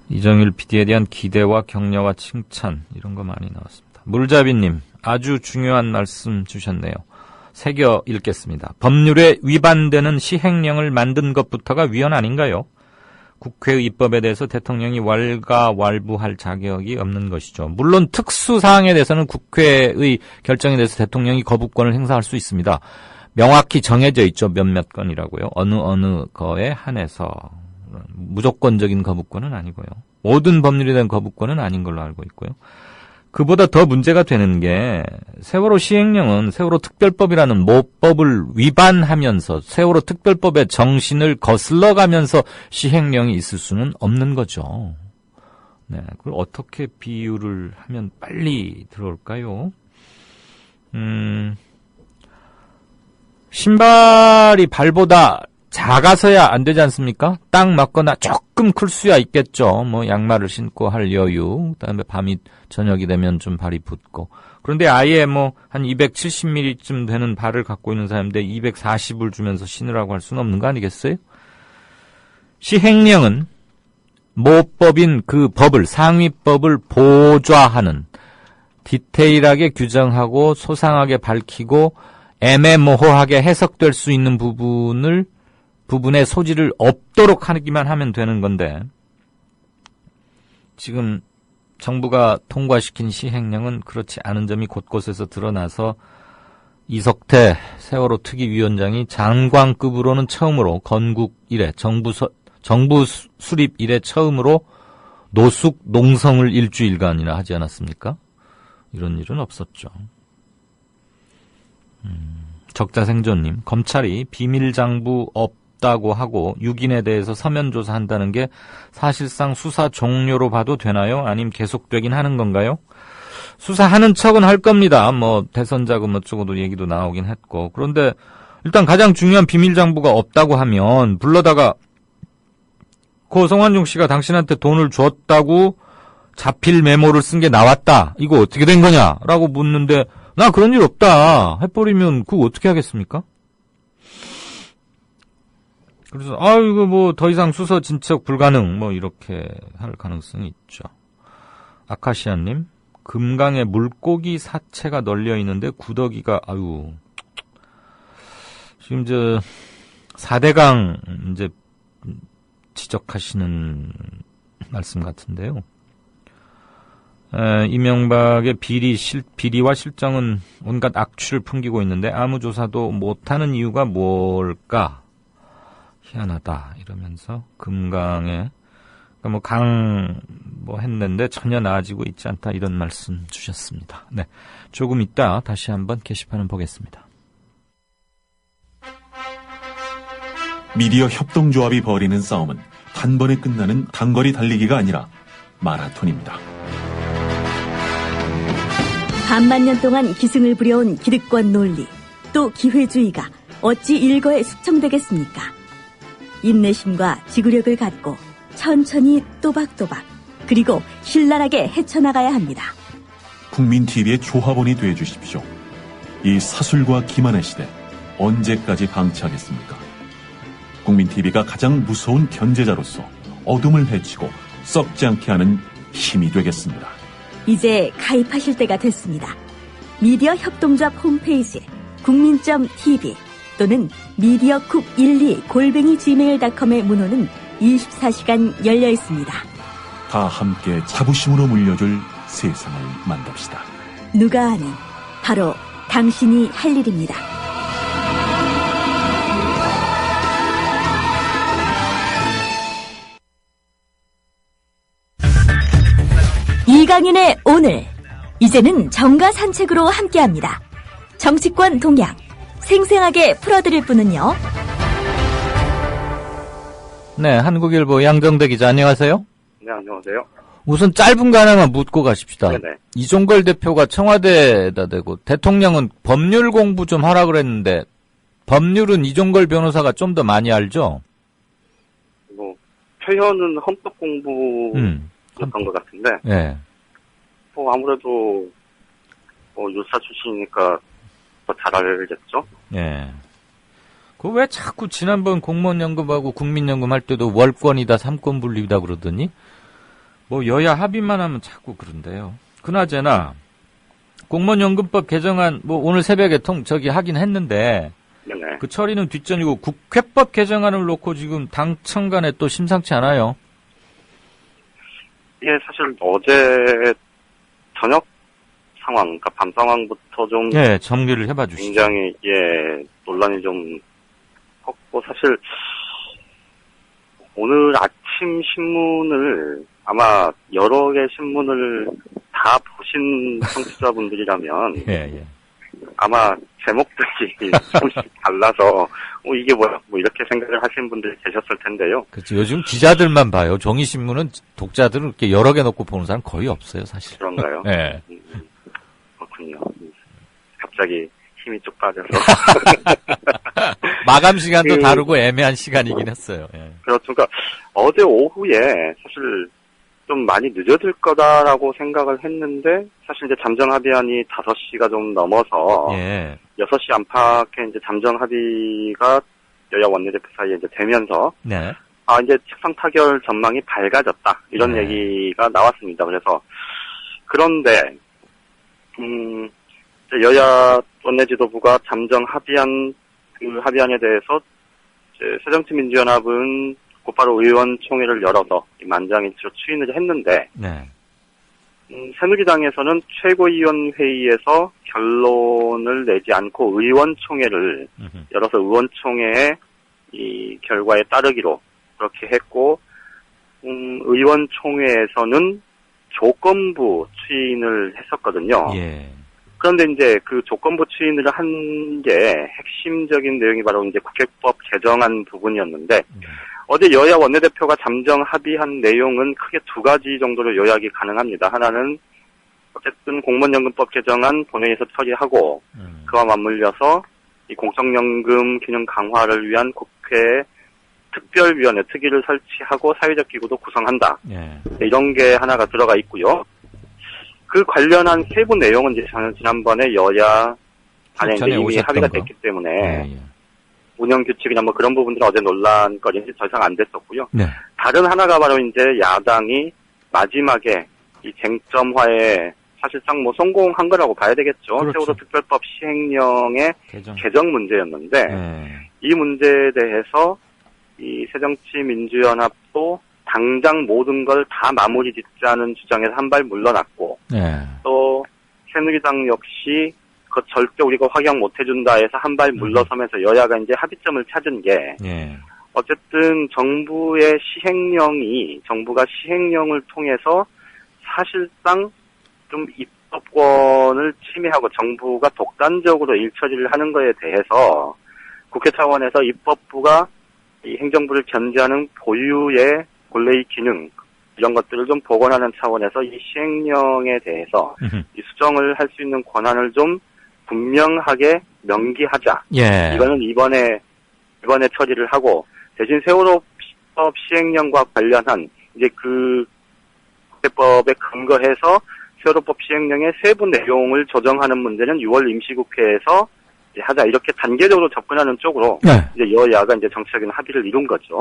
이정일 PD에 대한 기대와 격려와 칭찬 이런 거 많이 나왔습니다. 물잡이님 아주 중요한 말씀 주셨네요. 새겨 읽겠습니다. 법률에 위반되는 시행령을 만든 것부터가 위헌 아닌가요? 국회의 입법에 대해서 대통령이 왈가왈부할 자격이 없는 것이죠. 물론 특수사항에 대해서는 국회의 결정에 대해서 대통령이 거부권을 행사할 수 있습니다. 명확히 정해져 있죠. 몇몇 건이라고요. 어느 거에 한해서 무조건적인 거부권은 아니고요. 모든 법률에 대한 거부권은 아닌 걸로 알고 있고요. 그보다 더 문제가 되는 게 세월호 시행령은 세월호 특별법이라는 모법을 위반하면서 세월호 특별법의 정신을 거슬러가면서 시행령이 있을 수는 없는 거죠. 네, 그걸 어떻게 비유를 하면 빨리 들어올까요? 신발이 발보다 작아서야 안 되지 않습니까? 딱 맞거나 조금 클 수야 있겠죠. 뭐 양말을 신고 할 여유. 그다음에 밤이 저녁이 되면 좀 발이 붓고. 그런데 아예 뭐 한 270mm쯤 되는 발을 갖고 있는 사람인데 240을 주면서 신으라고 할 수는 없는 거 아니겠어요? 시행령은 모법인 그 법을 상위법을 보좌하는 디테일하게 규정하고 소상하게 밝히고 애매모호하게 해석될 수 있는 부분의 소지를 없도록 하기만 하면 되는 건데 지금 정부가 통과시킨 시행령은 그렇지 않은 점이 곳곳에서 드러나서 이석태 세월호 특위위원장이 장관급으로는 처음으로 건국 이래 정부 수립 이래 처음으로 노숙 농성을 일주일간이나 하지 않았습니까? 이런 일은 없었죠. 적자생존님, 검찰이 비밀장부 없다고 하고 6인에 대해서 서면 조사한다는 게 사실상 수사 종료로 봐도 되나요? 아님 계속되긴 하는 건가요? 수사하는 척은 할 겁니다. 뭐 대선 자금 어쩌고도 얘기도 나오긴 했고. 그런데 일단 가장 중요한 비밀장부가 없다고 하면 불러다가 고 성완종 씨가 당신한테 돈을 줬다고 자필 메모를 쓴 게 나왔다. 이거 어떻게 된 거냐라고 묻는데 나 그런 일 없다 해버리면 그거 어떻게 하겠습니까? 그래서 이거 뭐 더 이상 수사 진척 불가능 뭐 이렇게 할 가능성이 있죠. 아카시아님, 금강에 물고기 사체가 널려 있는데 구더기가 지금 4대강 이제 지적하시는 말씀 같은데요. 이명박의 비리와 실정은 온갖 악취를 풍기고 있는데 아무 조사도 못하는 이유가 뭘까? 희한하다 이러면서 금강에 했는데 전혀 나아지고 있지 않다 이런 말씀 주셨습니다. 네, 조금 이따 다시 한번 게시판을 보겠습니다.
미디어 협동조합이 벌이는 싸움은 단번에 끝나는 단거리 달리기가 아니라 마라톤입니다.
반만 년 동안 기승을 부려온 기득권 논리, 또 기회주의가 어찌 일거에 숙청되겠습니까? 인내심과 지구력을 갖고 천천히 또박또박 그리고 신랄하게 헤쳐나가야 합니다.
국민TV의 조합원이 되어주십시오. 이 사술과 기만의 시대 언제까지 방치하겠습니까? 국민TV가 가장 무서운 견제자로서 어둠을 헤치고 썩지 않게 하는 힘이 되겠습니다.
이제 가입하실 때가 됐습니다. 미디어 협동조합 홈페이지 국민.tv 또는 mediacoup12@gmail.com의 문호는 24시간 열려 있습니다.
다 함께 자부심으로 물려줄 세상을 만듭시다.
누가 아는 바로 당신이 할 일입니다. 이강윤의 오늘, 이제는 정가 산책으로 함께합니다. 정치권 동향 생생하게 풀어드릴 분은요,
네, 한국일보 양정대 기자 안녕하세요.
네, 안녕하세요.
우선 짧은 거 하나만 묻고 가십시다.
네네.
이종걸 대표가 청와대에다 대고 대통령은 법률 공부 좀 하라 그랬는데 법률은 이종걸 변호사가 좀 더 많이 알죠?
뭐 표현은 헌법 공부였던 것 같은데.
네.
뭐 아무래도 율사 출신이니까 더 잘 알겠죠?
예. 그 왜 자꾸 지난번 공무원연금하고 국민연금 할 때도 월권이다, 삼권 분립이다 그러더니 뭐 여야 합의만 하면 자꾸 그런데요. 그나저나 공무원연금법 개정안 뭐 오늘 새벽에 하긴 했는데
네네.
그 처리는 뒷전이고 국회법 개정안을 놓고 지금 당청 간에 또 심상치 않아요.
예, 사실 어제 저녁 상황, 그러니까 밤 상황부터 좀
정리를 해봐 주시죠.
굉장히 논란이 좀 컸고 사실 오늘 아침 신문을 아마 여러 개 신문을 다 보신 청취자분들이라면 아마 제목들이 조금씩 달라서 이게 뭐야 뭐 이렇게 생각을 하시는 분들이 계셨을 텐데요.
그렇죠. 요즘 기자들만 봐요. 종이신문은 독자들은 이렇게 여러 개 놓고 보는 사람 거의 없어요, 사실.
그런가요?
네.
그렇군요. 갑자기 힘이 쭉 빠져서.
마감 시간도 다르고 애매한 시간이긴 했어요. 예.
그렇죠. 그러니까 어제 오후에 사실 좀 많이 늦어질 거다라고 생각을 했는데 사실 이제 잠정 합의안이 5시가 좀 넘어서 6시 안팎에 이제 잠정 합의가 여야 원내대표 사이에 이제 되면서 이제 책상 타결 전망이 밝아졌다 이런 얘기가 나왔습니다. 그래서 그런데 여야 원내지도부가 잠정 합의안 그 합의안에 대해서 새정치민주연합은 곧바로 의원총회를 열어서 만장일치로 추인을 했는데 새누리당에서는 최고위원회의에서 결론을 내지 않고 의원총회를 열어서 의원총회의 이 결과에 따르기로 그렇게 했고 의원총회에서는 조건부 추인을 했었거든요. 그런데 이제 그 조건부 추인을 한 게 핵심적인 내용이 바로 이제 국회법 개정안 부분이었는데 어제 여야 원내대표가 잠정 합의한 내용은 크게 2가지 정도로 요약이 가능합니다. 하나는 어쨌든 공무원연금법 개정안 본회의에서 처리하고 그와 맞물려서 이 공적연금 균형 강화를 위한 국회 특별위원회 특위를 설치하고 사회적 기구도 구성한다. 이런 게 하나가 들어가 있고요. 그 관련한 세부 내용은 이제 저는 지난번에 여야 안에 이제 이미 합의가 됐기 때문에 운영 규칙이나 뭐 그런 부분들은 어제 논란거리인지 더 이상 안 됐었고요. 다른 하나가 바로 이제 야당이 마지막에 이 쟁점화에 사실상 뭐 성공한 거라고 봐야 되겠죠. 세월호 특별법 시행령의 개정 문제였는데 이 문제에 대해서 이 새정치민주연합도 당장 모든 걸 다 마무리 짓자는 주장에서 한 발 물러났고 또 새누리당 역시 그 절대 우리가 확영 못 해준다 해서 한 발 물러서면서 여야가 이제 합의점을 찾은 게 어쨌든 정부가 시행령을 통해서 사실상 좀 입법권을 침해하고 정부가 독단적으로 일처리를 하는 거에 대해서 국회 차원에서 입법부가 이 행정부를 견제하는 고유의 본래의 기능 이런 것들을 좀 복원하는 차원에서 이 시행령에 대해서 이 수정을 할 수 있는 권한을 좀 분명하게 명기하자. 이거는 이번에 처리를 하고 대신 세월호법 시행령과 관련한 이제 그 국회법에 근거해서 세월호법 시행령의 세부 내용을 조정하는 문제는 6월 임시국회에서 이제 하자 이렇게 단계적으로 접근하는 쪽으로 이제 여야가 이제 정치적인 합의를 이룬 거죠.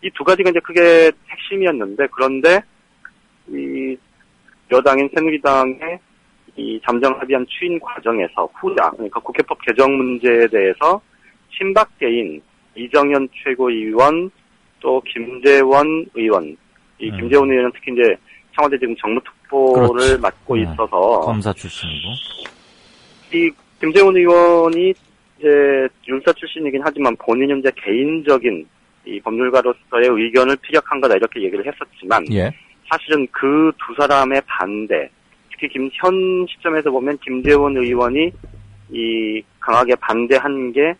이 2가지가 이제 크게 핵심이었는데 그런데 이 여당인 새누리당의 이 잠정 합의안 추인 과정에서 후자 그러니까 국회법 개정 문제에 대해서 친박계인 이정현 최고위원 또 김재원 의원 이 김재원 의원은 특히 이제 청와대 지금 정무특보를 맡고 있어서
검사 출신이고
이 김재원 의원이 이제 율사 출신이긴 하지만 본인은 이제 개인적인 이 법률가로서의 의견을 피력한 거다 이렇게 얘기를 했었지만 사실은 그 2사람의 반대 특히 현 시점에서 보면 김재원 의원이 이 강하게 반대한 게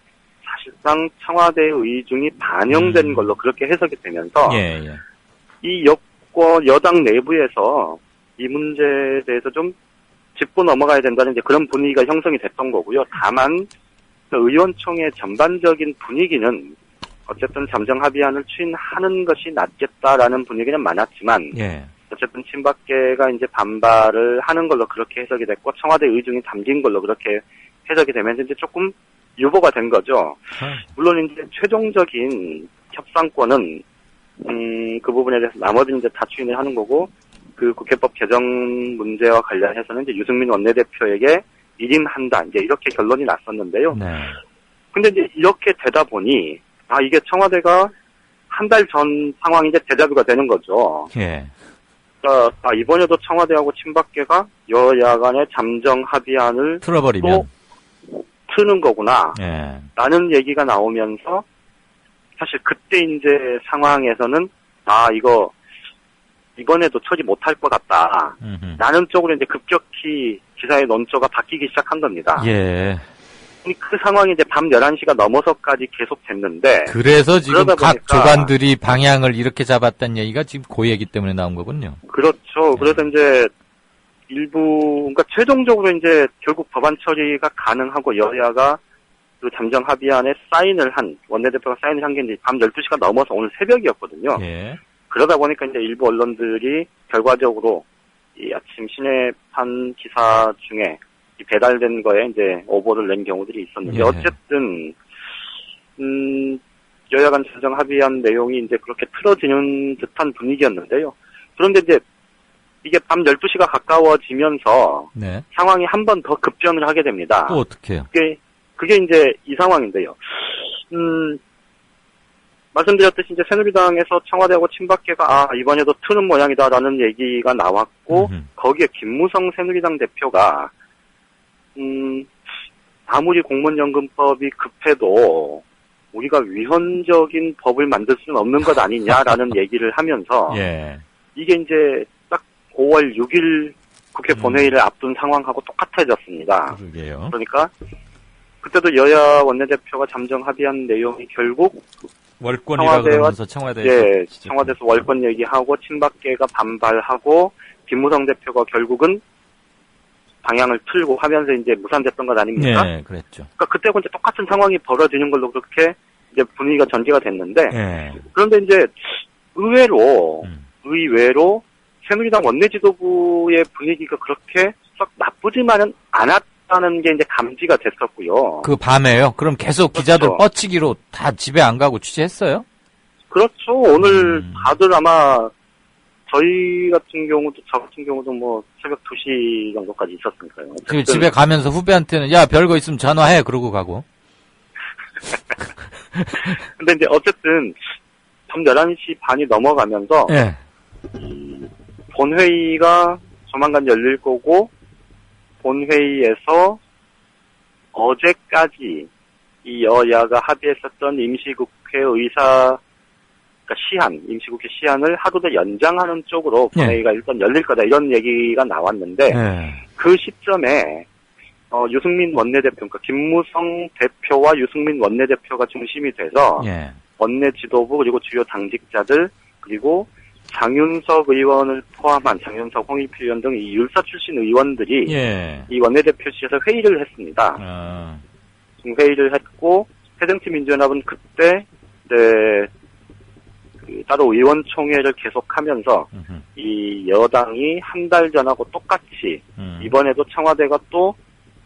사실상 청와대의 의중이 반영된 걸로 그렇게 해석이 되면서 이 여당 내부에서 이 문제에 대해서 좀 짚고 넘어가야 된다는 이제 그런 분위기가 형성이 됐던 거고요. 다만 의원총회 전반적인 분위기는 어쨌든 잠정 합의안을 추인하는 것이 낫겠다라는 분위기는 많았지만 어쨌든 친박계가 이제 반발을 하는 걸로 그렇게 해석이 됐고 청와대 의중이 담긴 걸로 그렇게 해석이 되면서 이제 조금 유보가 된 거죠. 물론 이제 최종적인 협상권은 그 부분에 대해서 나머지는 이제 다 추인을 하는 거고 그 국회법 개정 문제와 관련해서는 이제 유승민 원내대표에게 일임한다 이제 이렇게 결론이 났었는데요. 근데 이제 이렇게 되다 보니 이게 청와대가 한 달 전 상황이 이제 데자뷰가 되는 거죠. 그러니까 이번에도 청와대하고 친박계가 여야 간의 잠정 합의안을
틀어버리면
또 트는 거구나. 라는 얘기가 나오면서 사실 그때 이제 상황에서는 이번에도 처리 못할 것 같다. 라는 쪽으로 이제 급격히 기사의 논조가 바뀌기 시작한 겁니다. 그 상황이 이제 밤 11시가 넘어서까지 계속 됐는데.
그래서 지금 각 조간들이 방향을 이렇게 잡았다는 얘기가 지금 그 얘기 때문에 나온 거군요.
그렇죠. 그래서 이제 그러니까 최종적으로 이제 결국 법안 처리가 가능하고 여야가 그 잠정 합의안에 원내대표가 사인을 한 게 이제 밤 12시가 넘어서 오늘 새벽이었거든요. 그러다 보니까 이제 일부 언론들이 결과적으로 이 아침 신해판 기사 중에 이 배달된 거에 이제 오보를 낸 경우들이 있었는데 어쨌든 여야 간 잠정 합의안 내용이 이제 그렇게 틀어지는 듯한 분위기였는데요. 그런데 이제 이게 밤 12시가 가까워지면서 상황이 한 번 더 급변을 하게 됩니다.
또 어떻게 해요?
그게 이제 이 상황인데요. 말씀드렸듯이 이제 새누리당에서 청와대하고 친박계가 이번에도 트는 모양이다라는 얘기가 나왔고 거기에 김무성 새누리당 대표가 아무리 공무원연금법이 급해도 우리가 위헌적인 법을 만들 수는 없는 것 아니냐라는 얘기를 하면서 이게 이제 딱 5월 6일 국회 본회의를 앞둔 상황하고 똑같아졌습니다. 그러니까 그때도 여야 원내대표가 잠정 합의한 내용이 결국
월권이라 그러면서
청와대에서 월권 얘기하고 친박계가 반발하고 김무성 대표가 결국은 방향을 틀고 하면서 이제 무산됐던 것 아닙니까?
그랬죠.
그러니까 그때하고 이제 똑같은 상황이 벌어지는 걸로 그렇게 이제 분위기가 전개가 됐는데 그런데 이제 의외로 새누리당 원내 지도부의 분위기가 그렇게 썩 나쁘지만은 않았다는 게 이제 감지가 됐었고요.
그 밤에요? 그럼 계속 기자들 뻗치기로 다 집에 안 가고 취재했어요?
그렇죠. 오늘 다들 아마 저 같은 경우도 뭐 새벽 2시 정도까지 있었으니까요.
그 집에 가면서 후배한테는 야 별거 있으면 전화해 그러고 가고.
근데 이제 어쨌든 밤 11시 반이 넘어가면서 본회의가 조만간 열릴 거고 본회의에서 어제까지 이 여야가 합의했었던 임시국회 임시국회 시한을 하루 더 연장하는 쪽으로 본회의가 일단 열릴 거다 이런 얘기가 나왔는데 그 시점에 유승민 원내대표, 그러니까 김무성 대표와 유승민 원내대표가 중심이 돼서 원내 지도부 그리고 주요 당직자들 그리고 장윤석 의원을 포함한 장윤석, 홍익표 의원 등 이 율사 출신 의원들이 이 원내대표실에서 회의를 했습니다. 회의를 했고 새정치민주연합은 그때 따로 의원총회를 계속하면서 이 여당이 한 달 전하고 똑같이 이번에도 청와대가 또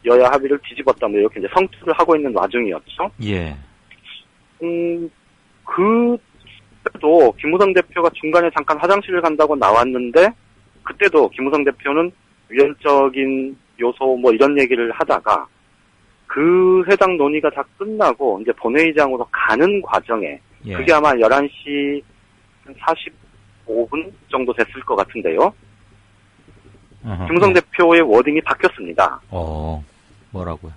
여야 합의를 뒤집었다 뭐 이렇게 이제 성투를 하고 있는 와중이었죠. 그때도 김무성 대표가 중간에 잠깐 화장실을 간다고 나왔는데 그때도 김무성 대표는 위헌적인 요소 뭐 이런 얘기를 하다가 그 해당 논의가 다 끝나고 이제 본회의장으로 가는 과정에 그게 아마 11시 45분 정도 됐을 것 같은데요. 김무성 대표의 워딩이 바뀌었습니다.
뭐라고요?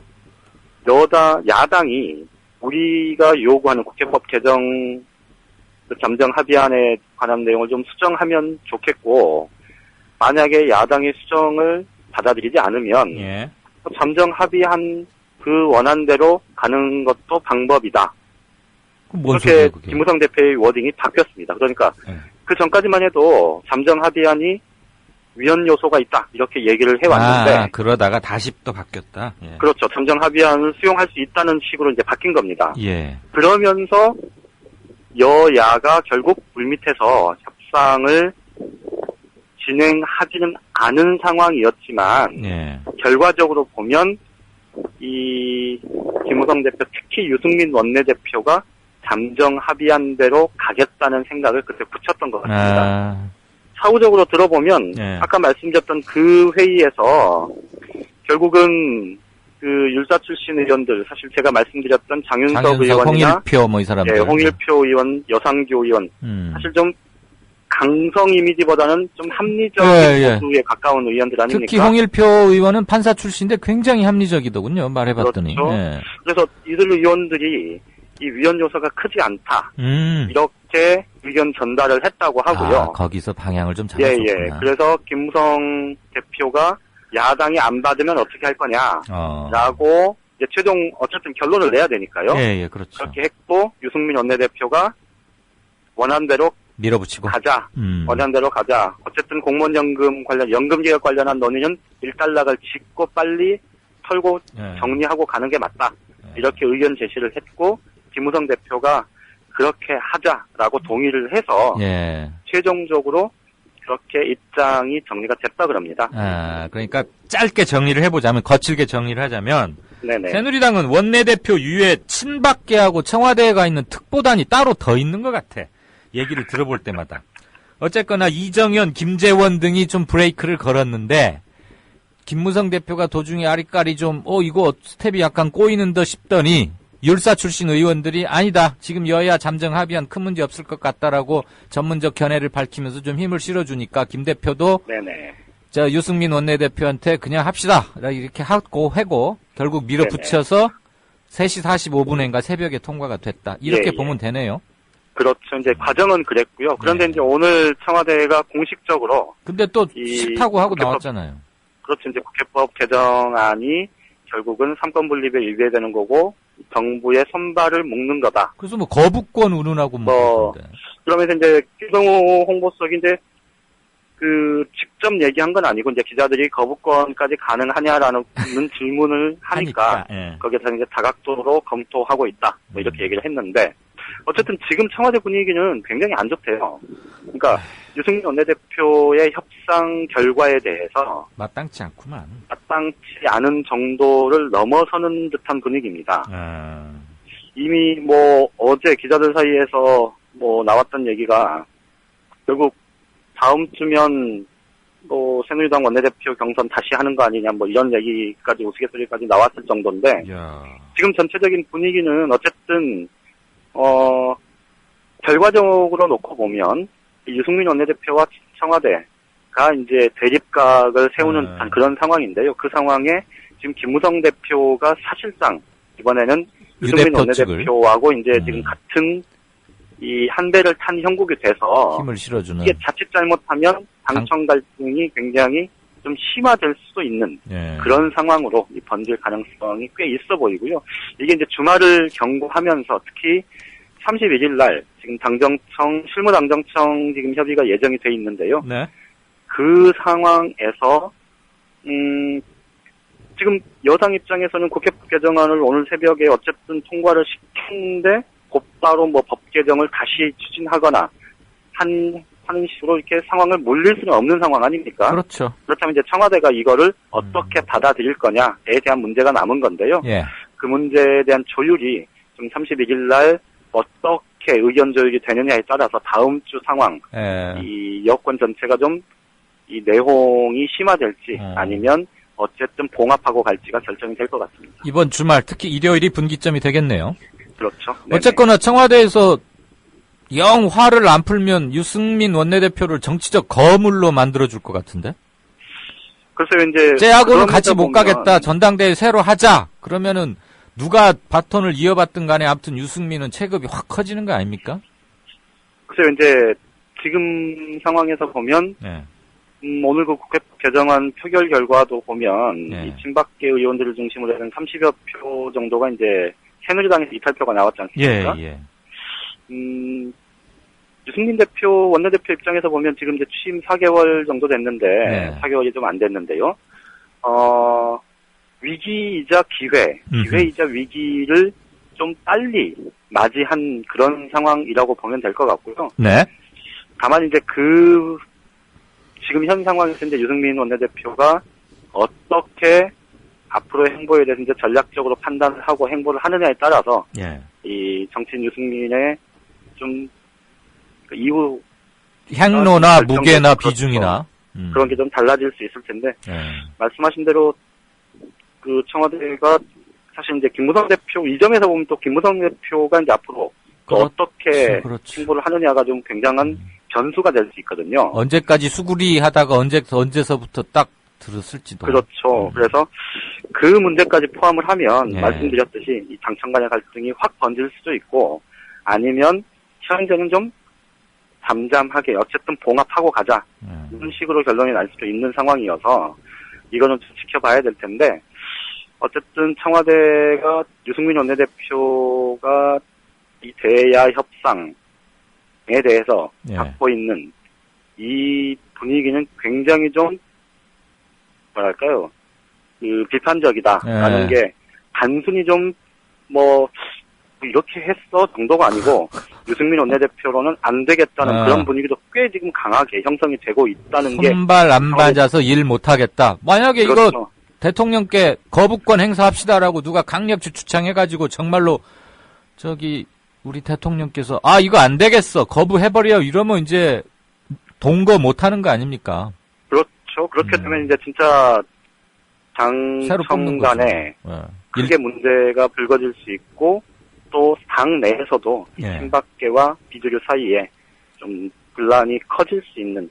야당이 우리가 요구하는 국회법 개정 잠정 합의안에 관한 내용을 좀 수정하면 좋겠고 만약에 야당의 수정을 받아들이지 않으면 잠정 합의한 그 원안대로 가는 것도 방법이다.
그렇게
김무성 대표의 워딩이 바뀌었습니다. 그러니까 그 전까지만 해도 잠정 합의안이 위헌 요소가 있다 이렇게 얘기를 해왔는데
그러다가 다시 또 바뀌었다. 예.
그렇죠. 잠정 합의안을 수용할 수 있다는 식으로 이제 바뀐 겁니다.
예.
그러면서 여야가 결국 물밑에서 협상을 진행하지는 않은 상황이었지만
예.
결과적으로 보면 이 김무성 대표 특히 유승민 원내대표가 잠정 합의안대로 가겠다는 생각을 그때 붙였던 것 같습니다. 사후적으로 들어보면 아까 말씀드렸던 그 회의에서 결국은 그 율사 출신 의원들 사실 제가 말씀드렸던 장윤석 의원이나
홍일표 뭐 이 사람들
홍일표 의원, 여상규 의원 사실 좀 강성 이미지보다는 좀 합리적인 보수에 가까운 의원들 아닙니까?
특히 홍일표 의원은 판사 출신인데 굉장히 합리적이더군요. 말해봤더니.
그렇죠. 그래서 이들 의원들이 이 위헌 요소가 크지 않다. 이렇게 의견 전달을 했다고 하고요.
거기서 방향을 좀 잡았었구나.
예. 그래서 김무성 대표가 야당이 안 받으면 어떻게 할 거냐라고 이제 최종 어쨌든 결론을 내야 되니까요.
예, 그렇죠.
그렇게 했고 유승민 원내대표가 원한대로
밀어붙이고
가자. 원한대로 가자. 어쨌든 공무원연금 관련 연금개혁 관련한 논의는 일단락을 짓고 빨리 털고 정리하고 가는 게 맞다. 이렇게 의견 제시를 했고 김무성 대표가 그렇게 하자라고 동의를 해서 최종적으로 그렇게 입장이 정리가 됐다 그럽니다.
그러니까 짧게 정리를 해보자면 거칠게 정리를 하자면
네네.
새누리당은 원내대표 유에 친박계하고 청와대에 가 있는 특보단이 따로 더 있는 것 같아. 얘기를 들어볼 때마다. 어쨌거나 이정현, 김재원 등이 좀 브레이크를 걸었는데 김무성 대표가 도중에 아리까리 좀 이거 스텝이 약간 꼬이는 듯 싶더니 율사 출신 의원들이 아니다. 지금 여야 잠정 합의안 큰 문제 없을 것 같다라고 전문적 견해를 밝히면서 좀 힘을 실어주니까 김 대표도 유승민 원내대표한테 그냥 합시다. 이렇게 하고 해고 결국 밀어붙여서 3시 45분인가 새벽에 통과가 됐다. 이렇게 보면 되네요.
그렇죠. 이제 과정은 그랬고요. 그런데 이제 오늘 청와대가 공식적으로
근데 또 싫다고 하고 나왔잖아요.
그렇죠. 이제 국회법 개정안이 결국은 삼권 분립에 위배되는 거고 정부의 손발을 묶는 거다.
그래서 뭐 거부권 운운하고
그러면서 이제 김성호 홍보수석이 이제 그 직접 얘기한 건 아니고 이제 기자들이 거부권까지 가능하냐라는 질문을 하니까 거기서 이제 다각도로 검토하고 있다. 뭐 이렇게 얘기를 했는데 어쨌든 지금 청와대 분위기는 굉장히 안 좋대요. 그러니까 유승민 원내대표의 협상 결과에 대해서
마땅치 않구만.
마땅치 않은 정도를 넘어서는 듯한 분위기입니다. 이미 뭐 어제 기자들 사이에서 뭐 나왔던 얘기가 결국 다음 주면 뭐 새누리당 원내대표 경선 다시 하는 거 아니냐 뭐 이런 얘기까지 우스갯소리까지 나왔을 정도인데 지금 전체적인 분위기는 어쨌든 결과적으로 놓고 보면 유승민 원내대표와 청와대가 이제 대립각을 세우는 듯한 그런 상황인데요. 그 상황에 지금 김무성 대표가 사실상 이번에는 유승민 원내대표하고 이제 지금 같은 이 한 배를 탄 형국이 돼서
힘을 실어주는
이게 자칫 잘못하면 당청 갈등이 굉장히 좀 심화될 수도 있는 그런 상황으로 번질 가능성이 꽤 있어 보이고요. 이게 이제 주말을 경고하면서 특히 31일 날 지금 실무당정청 지금 협의가 예정이 돼 있는데요. 그 상황에서 지금 여당 입장에서는 국회법 개정안을 오늘 새벽에 어쨌든 통과를 시켰는데 곧바로 뭐 법 개정을 다시 추진하거나 하는 식으로 이렇게 상황을 몰릴 수는 없는 상황 아닙니까?
그렇죠.
그렇다면 이제 청와대가 이거를 어떻게 받아들일 거냐에 대한 문제가 남은 건데요. 그 문제에 대한 조율이 좀 31일 날 어떻게 의견 조율이 되느냐에 따라서 다음 주 상황, 이 여권 전체가 좀 이 내홍이 심화될지 아니면 어쨌든 봉합하고 갈지가 결정이 될 것 같습니다.
이번 주말 특히 일요일이 분기점이 되겠네요.
그렇죠.
어쨌거나 청와대에서 영 화를 안 풀면 유승민 원내대표를 정치적 거물로 만들어줄 것 같은데?
글쎄요, 이제.
쟤하고는 같이 못 가겠다. 전당대회 새로 하자. 그러면은 누가 바톤을 이어받든 간에 아무튼 유승민은 체급이 확 커지는 거 아닙니까?
글쎄요, 이제 지금 상황에서 보면 오늘 그 국회 개정안 표결 결과도 보면 이 친박계 의원들을 중심으로 해서 30여 표 정도가 이제 새누리당에서 이탈표가 나왔지 않습니까?
예.
유승민 대표, 원내대표 입장에서 보면 지금 이제 취임 4개월 정도 됐는데,
네.
4개월이 좀 안 됐는데요. 위기이자 기회이자 위기를 좀 빨리 맞이한 그런 상황이라고 보면 될 것 같고요.
네.
다만 이제 지금 현 상황에서 이제 유승민 원내대표가 어떻게 앞으로의 행보에 대해서 이제 전략적으로 판단을 하고 행보를 하느냐에 따라서
예.
이 정치인 유승민의 좀 그 이후
향로나 무게나 비중이나
그런 게 좀 달라질 수 있을 텐데
예.
말씀하신 대로 그 청와대가 사실 이제 김무성 대표 이 점에서 보면 또 김무성 대표가 이제 앞으로 어떻게 행보를 하느냐가 좀 굉장한 변수가 될 수 있거든요.
언제까지 수구리 하다가 언제서부터 딱 들었을지도.
그렇죠. 그래서 그 문제까지 포함을 하면
예.
말씀드렸듯이 이 당청 간의 갈등이 확 번질 수도 있고 아니면 현재는 좀 잠잠하게 어쨌든 봉합하고 가자 이런 식으로 결론이 날 수도 있는 상황이어서 이거는 좀 지켜봐야 될 텐데 어쨌든 청와대가 유승민 원내대표가 이 대야 협상에 대해서
예.
갖고 있는 이 분위기는 굉장히 좀 뭐랄까요 비판적이다라는
예.
게 단순히 좀 뭐 이렇게 했어 정도가 아니고 유승민 원내대표로는 안 되겠다는 그런 분위기도 꽤 지금 강하게 형성이 되고 있다는 게
손발 안 맞아서 일 못하겠다. 만약에
그렇죠.
이거 대통령께 거부권 행사합시다라고 누가 강력히 주창해가지고 정말로 우리 대통령께서 이거 안 되겠어 거부해버려 이러면 이제 동거 못하는 거 아닙니까?
그렇죠. 그렇게 되면 이제 진짜
새로
당청
뽑는
간에 크게 문제가 불거질 수 있고 또 당 내에서도
예.
친박계와 비주류 사이에 좀 분란이 커질 수 있는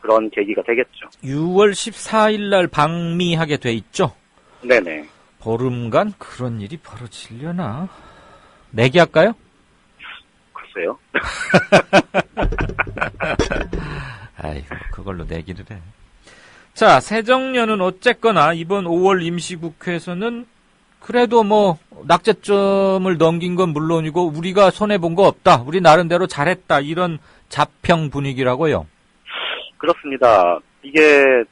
그런 계기가 되겠죠.
6월 14일 날 방미하게 돼 있죠?
네네.
보름간 그런 일이 벌어지려나? 내기할까요?
글쎄요.
아이고, 그걸로 내기를 해. 자, 새정년은 어쨌거나 이번 5월 임시국회에서는 그래도 낙제점을 넘긴 건 물론이고 우리가 손해본 거 없다. 우리 나름대로 잘했다. 이런 자평 분위기라고요.
그렇습니다. 이게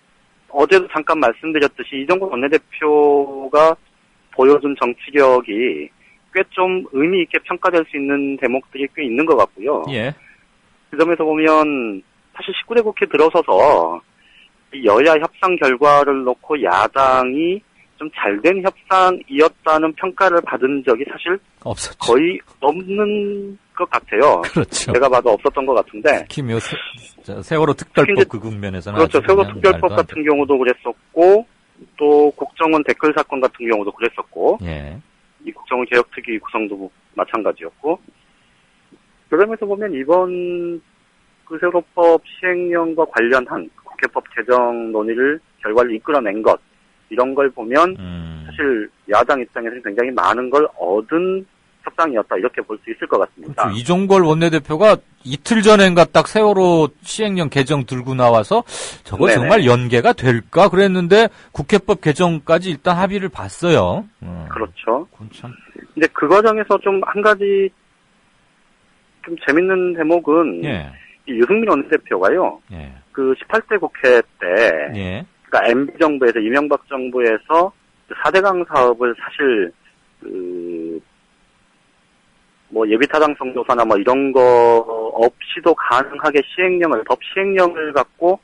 어제도 잠깐 말씀드렸듯이 이정국 원내대표가 보여준 정치력이 꽤 좀 의미 있게 평가될 수 있는 대목들이 꽤 있는 것 같고요.
예.
그 점에서 보면 사실 19대 국회 들어서서 이 여야 협상 결과를 놓고 야당이 좀 잘된 협상이었다는 평가를 받은 적이 사실
없었죠.
거의 없는 것 같아요.
그렇죠.
제가 봐도 없었던 것 같은데.
특히 세월호 특별법 그 국면에서는
그렇죠. 세월호 특별법 같은 경우도 그랬었고 또 국정원 댓글 사건 같은 경우도 그랬었고
예.
이 국정원 개혁특위 구성도 마찬가지였고 그러면서 보면 이번 그 세월호법 시행령과 관련한 국회법 개정 논의를 결과를 이끌어낸 것 이런 걸 보면 사실 야당 입장에서는 굉장히 많은 걸 얻은 협상이었다 이렇게 볼 수 있을 것 같습니다.
그렇죠. 이종걸 원내대표가 이틀 전엔가 딱 세월호 시행령 개정 들고 나와서 저거
네네.
정말 연계가 될까 그랬는데 국회법 개정까지 일단 합의를 봤어요.
그렇죠.
참.
근데 그 과정에서 좀 한 가지 좀 재밌는 대목은
예.
이 유승민 원내대표가요.
예.
그 18대 국회 때
예.
그러니까 MB 정부에서 이명박 정부에서 4대강 사업을 사실 예비타당성 조사나 이런 거 없이도 가능하게 법 시행령을 갖고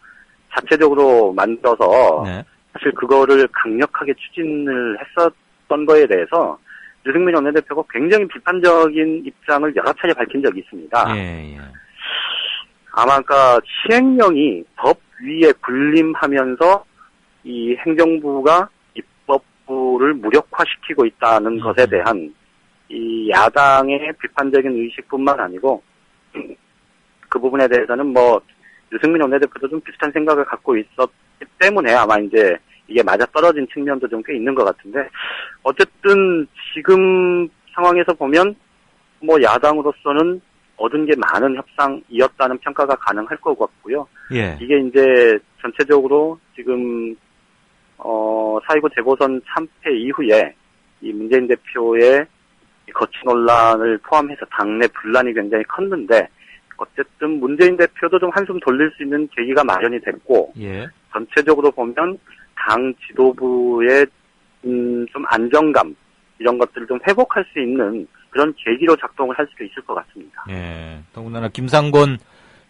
자체적으로 만들어서
네.
사실 그거를 강력하게 추진을 했었던 거에 대해서 유승민 원내대표가 굉장히 비판적인 입장을 여러 차례 밝힌 적이 있습니다.
예.
아마 그러니까 시행령이 법 위에 군림하면서 이 행정부가 입법부를 무력화시키고 있다는 것에 대한 이 야당의 비판적인 의식뿐만 아니고 그 부분에 대해서는 유승민 원내대표도 좀 비슷한 생각을 갖고 있었기 때문에 아마 이제 이게 맞아떨어진 측면도 좀 꽤 있는 것 같은데 어쨌든 지금 상황에서 보면 야당으로서는 얻은 게 많은 협상이었다는 평가가 가능할 것 같고요.
예.
이게 이제 전체적으로 지금 4.29 재보선 참패 이후에 이 문재인 대표의 거취 논란을 포함해서 당내 분란이 굉장히 컸는데 어쨌든 문재인 대표도 좀 한숨 돌릴 수 있는 계기가 마련이 됐고 전체적으로 보면 당 지도부의 좀 안정감 이런 것들을 좀 회복할 수 있는 그런 계기로 작동을 할 수도 있을 것 같습니다.
더군다나 김상곤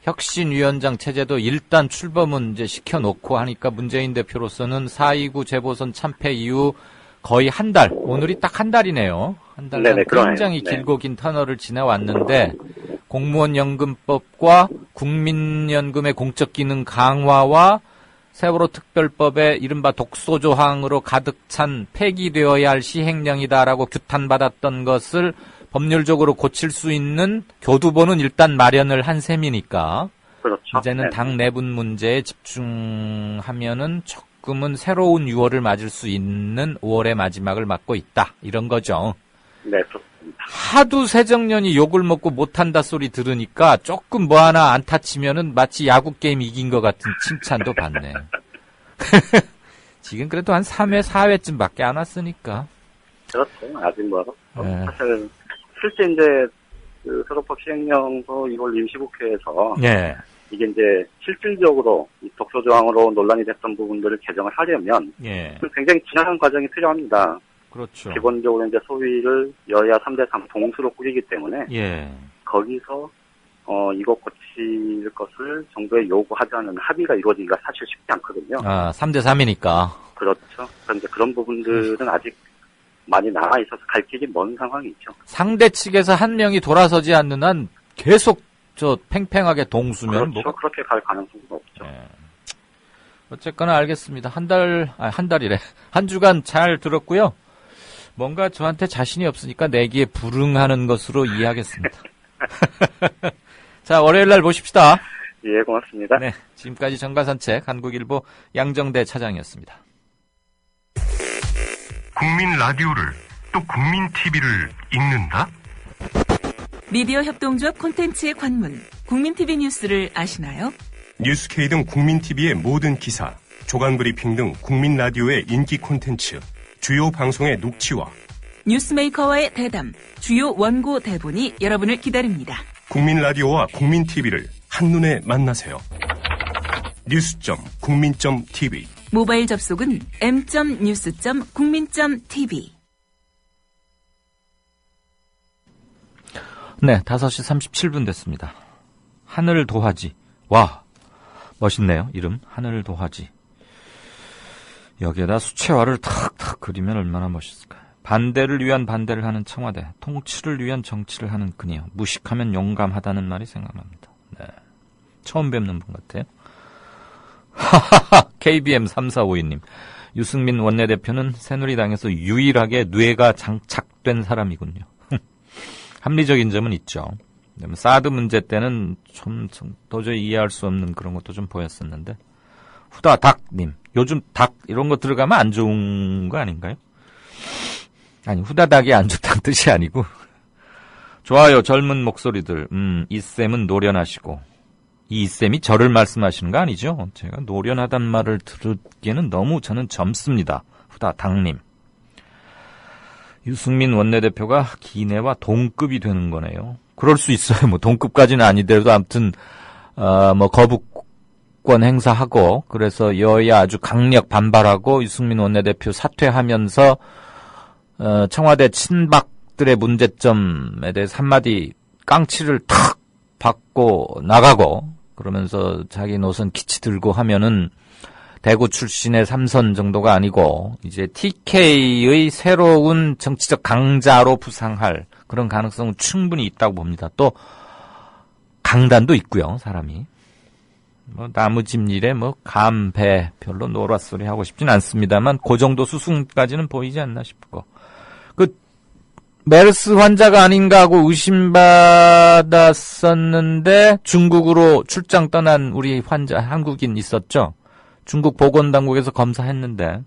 혁신위원장 체제도 일단 출범은 이제 시켜놓고 하니까 문재인 대표로서는 4.29 재보선 참패 이후 거의 한 달, 오늘이 딱 한 달이네요. 한 달간 굉장히 길고 긴 터널을 지나왔는데 공무원 연금법과 국민연금의 공적 기능 강화와 세월호 특별법의 이른바 독소 조항으로 가득 찬 폐기되어야 할 시행령이다라고 규탄받았던 것을 법률적으로 고칠 수 있는 교두보는 일단 마련을 한 셈이니까
그렇죠.
이제는 당 내분 문제에 집중하면은 조금은 새로운 6월을 맞을 수 있는 5월의 마지막을 맞고 있다. 이런 거죠.
네, 그렇습니다.
하도 새정년이 욕을 먹고 못한다 소리 들으니까 조금 뭐 하나 안 타치면은 마치 야구 게임 이긴 것 같은 칭찬도 받네. 지금 그래도 한 3회, 4회쯤밖에 안 왔으니까.
그렇죠. 아직 멀어. 사실 실제 이제 그 소속법 시행령도 2월 임시국회에서 이게 이제 실질적으로 이 독소 조항으로 논란이 됐던 부분들을 개정을 하려면 굉장히 지난한 과정이 필요합니다.
그렇죠.
기본적으로 이제 소위를 여야 3대3 동수로 꾸리기 때문에 거기서 이거 고칠 것을 정부에 요구하자는 합의가 이루어지기가 사실 쉽지 않거든요.
3대3이니까.
그렇죠. 그런데 그런 부분들은 아직 많이 남아 있어서 갈 길이 먼 상황이죠.
상대 측에서 한 명이 돌아서지 않는 한 계속 팽팽하게 동수면
그렇죠. 그렇게 갈 가능성은 없죠.
어쨌거나 알겠습니다. 한 달이래. 한 주간 잘 들었고요. 뭔가 저한테 자신이 없으니까 내기에 불응하는 것으로 이해하겠습니다. 자, 월요일 날 보십시다.
예, 고맙습니다.
네, 지금까지 정가산책 한국일보 양정대 차장이었습니다.
국민 라디오를 또 국민 TV를 읽는다?
미디어 협동조합 콘텐츠의 관문, 국민TV 뉴스를 아시나요?
뉴스K 등 국민TV의 모든 기사, 조간 브리핑 등 국민 라디오의 인기 콘텐츠, 주요 방송의 녹취와
뉴스메이커와의 대담, 주요 원고 대본이 여러분을 기다립니다.
국민 라디오와 국민 TV를 한눈에 만나세요. news.국민.tv
모바일 접속은 m.news.국민.tv.
네, 5시 37분 됐습니다. 하늘 도화지. 와, 멋있네요. 이름 하늘 도화지. 여기에다 수채화를 탁탁 그리면 얼마나 멋있을까요? 반대를 위한 반대를 하는 청와대, 통치를 위한 정치를 하는 그녀. 무식하면 용감하다는 말이 생각납니다. 네, 처음 뵙는 분 같아요. 하하하, KBM 3452님. 유승민 원내대표는 새누리당에서 유일하게 뇌가 장착된 사람이군요. 합리적인 점은 있죠. 사드 문제 때는 좀 도저히 이해할 수 없는 그런 것도 좀 보였었는데. 후다닥님, 요즘 닭 이런 거 들어가면 안 좋은 거 아닌가요? 아니, 후다닥이 안 좋다는 뜻이 아니고. 좋아요, 젊은 목소리들. 이쌤은 노련하시고. 이 이쌤이 저를 말씀하시는 거 아니죠? 제가 노련하단 말을 들기에는 너무 저는 젊습니다. 후다닥님. 유승민 원내대표가 기내와 동급이 되는 거네요. 그럴 수 있어요. 뭐 동급까지는 아니더라도 아무튼 뭐 거부권 행사하고 그래서 여야 아주 강력 반발하고 유승민 원내대표 사퇴하면서 청와대 친박들의 문제점에 대해서 한마디 깡치를 탁 받고 나가고 그러면서 자기 노선 기치 들고 하면은 대구 출신의 3선 정도가 아니고 이제 TK의 새로운 정치적 강자로 부상할 그런 가능성은 충분히 있다고 봅니다. 또 강단도 있고요, 사람이. 뭐 나무집 일에 뭐 감배 별로 노라소리 하고 싶진 않습니다만 그 정도 수순까지는 보이지 않나 싶고. 그 메르스 환자가 아닌가 하고 의심받았었는데 중국으로 출장 떠난 우리 환자 한국인 있었죠. 중국 보건당국에서 검사했는데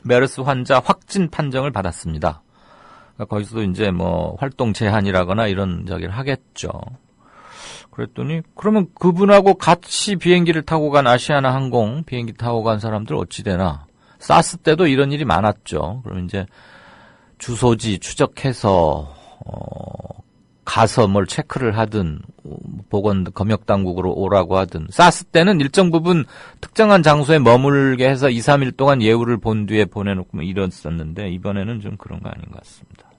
메르스 환자 확진 판정을 받았습니다. 그러니까 거기서도 이제 뭐 활동 제한이라거나 이런 저기를 하겠죠. 그랬더니 그러면 그분하고 같이 비행기를 타고 간 아시아나 항공 비행기 타고 간 사람들 어찌 되나. 사스 때도 이런 일이 많았죠. 그럼 이제 주소지 추적해서 가서 뭘 체크를 하든 보건 검역 당국으로 오라고 하든 사스 때는 일정 부분 특정한 장소에 머물게 해서 2, 3일 동안 예우를 본 뒤에 보내놓고 뭐 이랬었는데 이번에는 좀 그런 거 아닌 것 같습니다.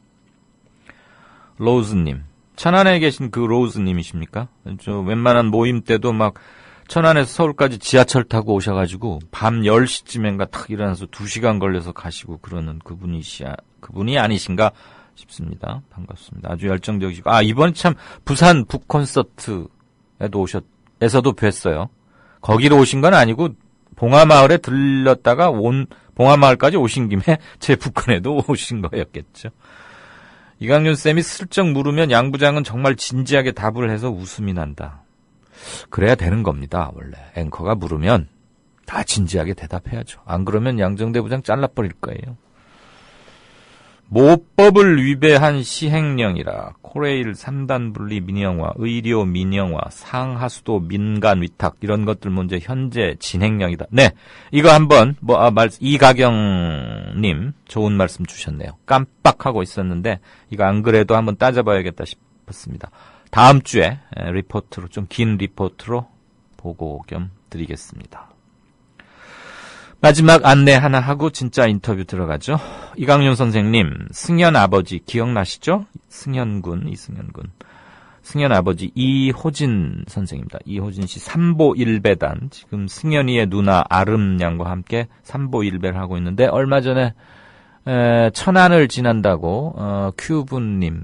로즈님, 천안에 계신 그 로즈님이십니까? 저 웬만한 모임 때도 막 천안에서 서울까지 지하철 타고 오셔가지고 밤 10시쯤인가 탁 일어나서 2시간 걸려서 가시고 그러는 그분이 아니신가 싶습니다. 반갑습니다. 아주 열정적이시고. 이번에 참 부산 북콘서트에도 에서도 뵀어요. 거기로 오신 건 아니고 봉화마을에 들렸다가 봉화마을까지 오신 김에 제 북콘에도 오신 거였겠죠. 이강윤 쌤이 슬쩍 물으면 양 부장은 정말 진지하게 답을 해서 웃음이 난다. 그래야 되는 겁니다. 원래 앵커가 물으면 다 진지하게 대답해야죠. 안 그러면 양정대 부장 잘라버릴 거예요. 모법을 위배한 시행령이라 코레일 3단 분리 민영화, 의료 민영화, 상하수도 민간 위탁 이런 것들 문제 현재 진행형이다. 네, 이거 한번 이가경님 좋은 말씀 주셨네요. 깜빡하고 있었는데 이거 안 그래도 한번 따져봐야겠다 싶었습니다. 다음 주에 리포트로 좀 긴 리포트로 보고 겸 드리겠습니다. 마지막 안내 하나 하고 진짜 인터뷰 들어가죠. 이강윤 선생님, 승현 아버지 기억나시죠? 이승현 아버지 이호진 선생입니다. 이호진 씨 3보 1배단, 지금 승현이의 누나 아름 양과 함께 3보 1배를 하고 있는데 얼마 전에 천안을 지난다고 큐브님,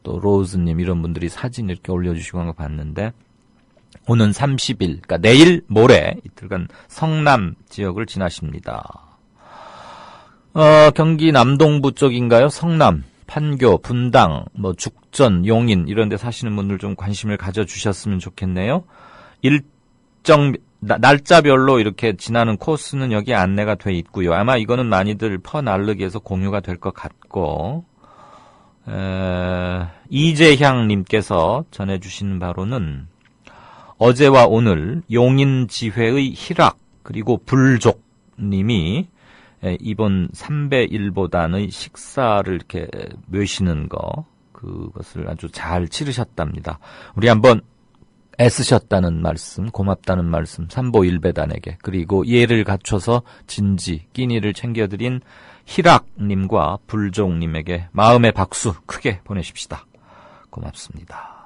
또 로즈님 이런 분들이 사진 이렇게 올려주시고 한 거 봤는데 오는 30일, 그러니까 내일 모레 이틀간 성남 지역을 지나십니다. 경기 남동부 쪽인가요? 성남, 판교, 분당, 죽전, 용인 이런 데 사시는 분들 좀 관심을 가져주셨으면 좋겠네요. 날짜별로 이렇게 지나는 코스는 여기 안내가 돼 있고요. 아마 이거는 많이들 퍼날르기에서 공유가 될 것 같고 이재향님께서 전해주신 바로는 어제와 오늘 용인지회의 희락 그리고 불족님이 이번 3배 1보단의 식사를 이렇게 모시는 그것을 아주 잘 치르셨답니다. 우리 한번 애쓰셨다는 말씀, 고맙다는 말씀 3보 1배단에게 그리고 예를 갖춰서 진지, 끼니를 챙겨드린 희락님과 불족님에게 마음의 박수 크게 보내십시다. 고맙습니다.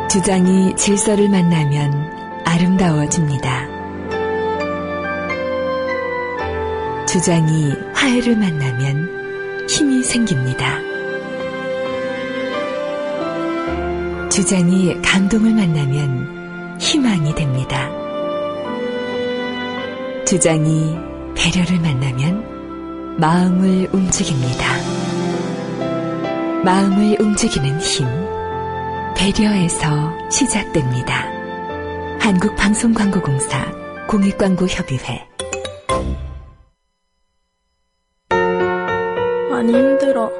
주장이 질서를 만나면 아름다워집니다. 주장이 화해를 만나면 힘이 생깁니다. 주장이 감동을 만나면 희망이 됩니다. 주장이 배려를 만나면 마음을 움직입니다. 마음을 움직이는 힘, 배려에서 시작됩니다. 한국방송광고공사 공익광고협의회.
많이 힘들어.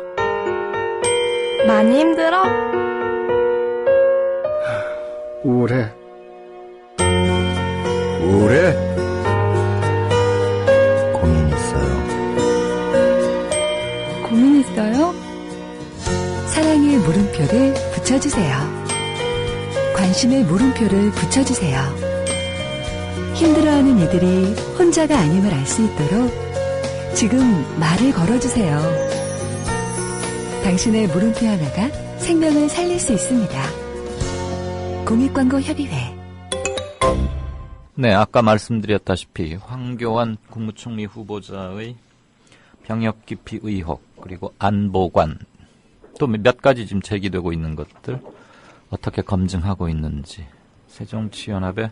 많이 힘들어?
우울해. 고민 있어요.
고민 있어요? 사랑의 물음표를 붙여주세요. 관심의 물음표를 붙여주세요. 힘들어하는 이들이 혼자가 아님을 알 수 있도록 지금 말을 걸어주세요. 당신의 물음표 하나가 생명을 살릴 수 있습니다. 공익광고협의회.
네, 아까 말씀드렸다시피 황교안 국무총리 후보자의 병역 기피 의혹 그리고 안보관 또 몇 가지 지금 제기되고 있는 것들 어떻게 검증하고 있는지 새정치연합의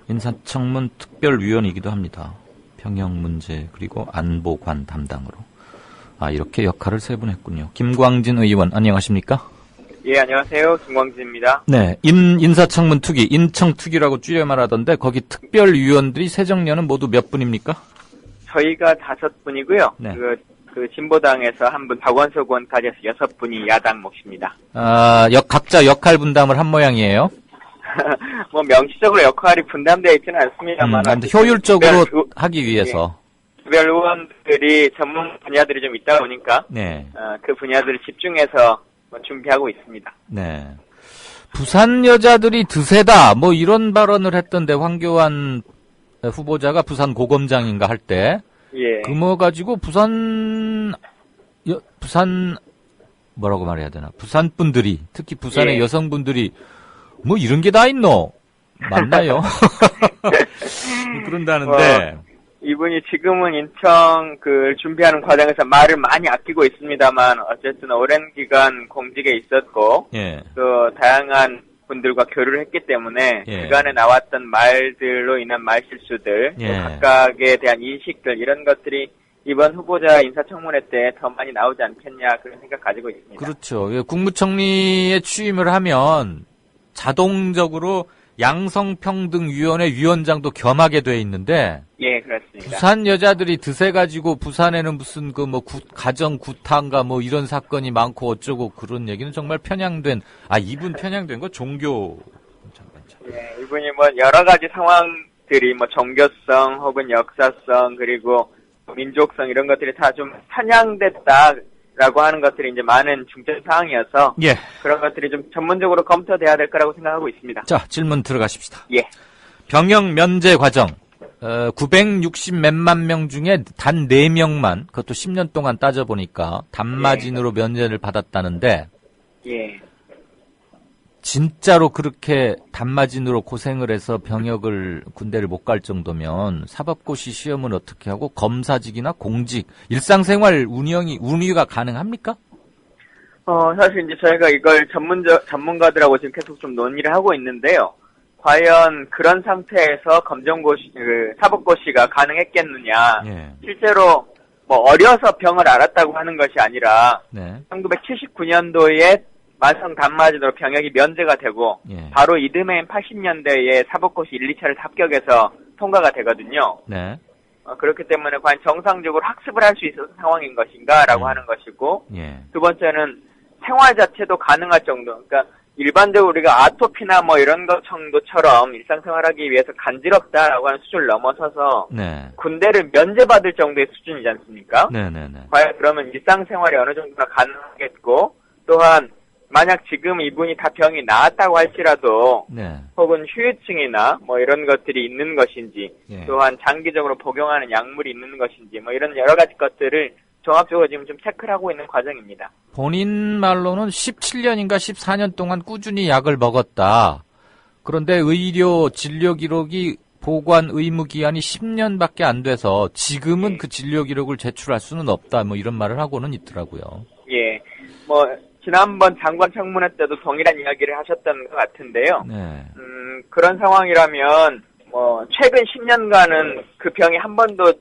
인사청문 특별위원이기도 합니다. 병역 문제 그리고 안보관 담당으로 이렇게 역할을 세분했군요. 김광진 의원 안녕하십니까?
예, 안녕하세요. 김광진입니다.
네, 인사청문 특위, 인청특위라고 줄여 말하던데 거기 특별위원들이 새정년은 모두 몇 분입니까?
저희가 5분이고요.
네.
그 진보당에서 한 분, 박원석 의원까지 해서 6분이 야당 몫입니다.
각자 역할 분담을 한 모양이에요?
뭐 명시적으로 역할이 분담되어 있지는 않습니다만.
근데 효율적으로 하기 위해서.
별 의원들이 전문 분야들이 좀 있다 보니까.
네.
그 분야들을 집중해서 준비하고 있습니다.
네. 부산 여자들이 드세다, 뭐 이런 발언을 했던데, 황교안 후보자가 부산 고검장인가 할 때.
예.
그거 가지고 부산, 뭐라고 말해야 되나. 부산 분들이, 특히 부산의 여성분들이, 뭐 이런 게 다 있노? 맞나요? 그런다는데.
이분이 지금은 인천 준비하는 과정에서 말을 많이 아끼고 있습니다만, 어쨌든 오랜 기간 공직에 있었고, 또 다양한 분들과 교류를 했기 때문에, 그간에 나왔던 말들로 인한 말실수들, 또 각각에 대한 인식들, 이런 것들이 이번 후보자 인사청문회 때 더 많이 나오지 않겠냐, 그런 생각 가지고 있습니다.
그렇죠. 국무총리에 취임을 하면 자동적으로 양성평등위원회 위원장도 겸하게 돼 있는데,
예, 그렇습니다.
부산 여자들이 드세가지고 부산에는 무슨 가정 구타인가 뭐 이런 사건이 많고 어쩌고 그런 얘기는 정말 편향된, 이분 편향된 거 종교.
예, 이분이 뭐 여러 가지 상황들이 뭐 종교성 혹은 역사성 그리고 민족성 이런 것들이 다 좀 편향됐다라고 하는 것들이 이제 많은 중점 사항이어서 그런 것들이 좀 전문적으로 검토돼야 될 거라고 생각하고 있습니다.
자, 질문 들어가십시다.
예.
병역 면제 과정 960 몇만 명 중에 단 4명만 그것도 10년 동안 따져보니까 단마진으로 면제를 받았다는데 진짜로 그렇게 단마진으로 고생을 해서 군대를 못 갈 정도면 사법고시 시험은 어떻게 하고 검사직이나 공직, 일상생활 운위가 가능합니까?
사실 이제 저희가 이걸 전문가들하고 지금 계속 좀 논의를 하고 있는데요. 과연 그런 상태에서 사법고시가 가능했겠느냐. 실제로 뭐 어려서 병을 앓았다고 하는 것이 아니라 1979년도에 만성 단마진으로 병역이 면제가 되고 바로 이듬해인 80년대에 사법고시 1, 2차를 합격해서 통과가 되거든요. 그렇기 때문에 과연 정상적으로 학습을 할 수 있었던 상황인 것인가라고 하는 것이고 두 번째는 생활 자체도 가능할 정도, 그러니까 일반적으로 우리가 아토피나 뭐 이런 것 정도처럼 일상생활하기 위해서 간지럽다라고 하는 수준을 넘어서서 군대를 면제받을 정도의 수준이지 않습니까? 과연 그러면 일상생활이 어느 정도나 가능하겠고 또한 만약 지금 이분이 다 병이 나았다고 할지라도 혹은 후유증이나 뭐 이런 것들이 있는 것인지 또한 장기적으로 복용하는 약물이 있는 것인지 뭐 이런 여러 가지 것들을 종합적으로 지금 좀 체크를 하고 있는 과정입니다.
본인 말로는 17년인가 14년 동안 꾸준히 약을 먹었다. 그런데 의료 진료 기록이 보관 의무 기한이 10년밖에 안 돼서 지금은 그 진료 기록을 제출할 수는 없다. 뭐 이런 말을 하고는 있더라고요.
예. 뭐 지난번 장관 청문회 때도 동일한 이야기를 하셨던 것 같은데요. 그런 상황이라면 뭐 최근 10년간은 그 병이 한 번도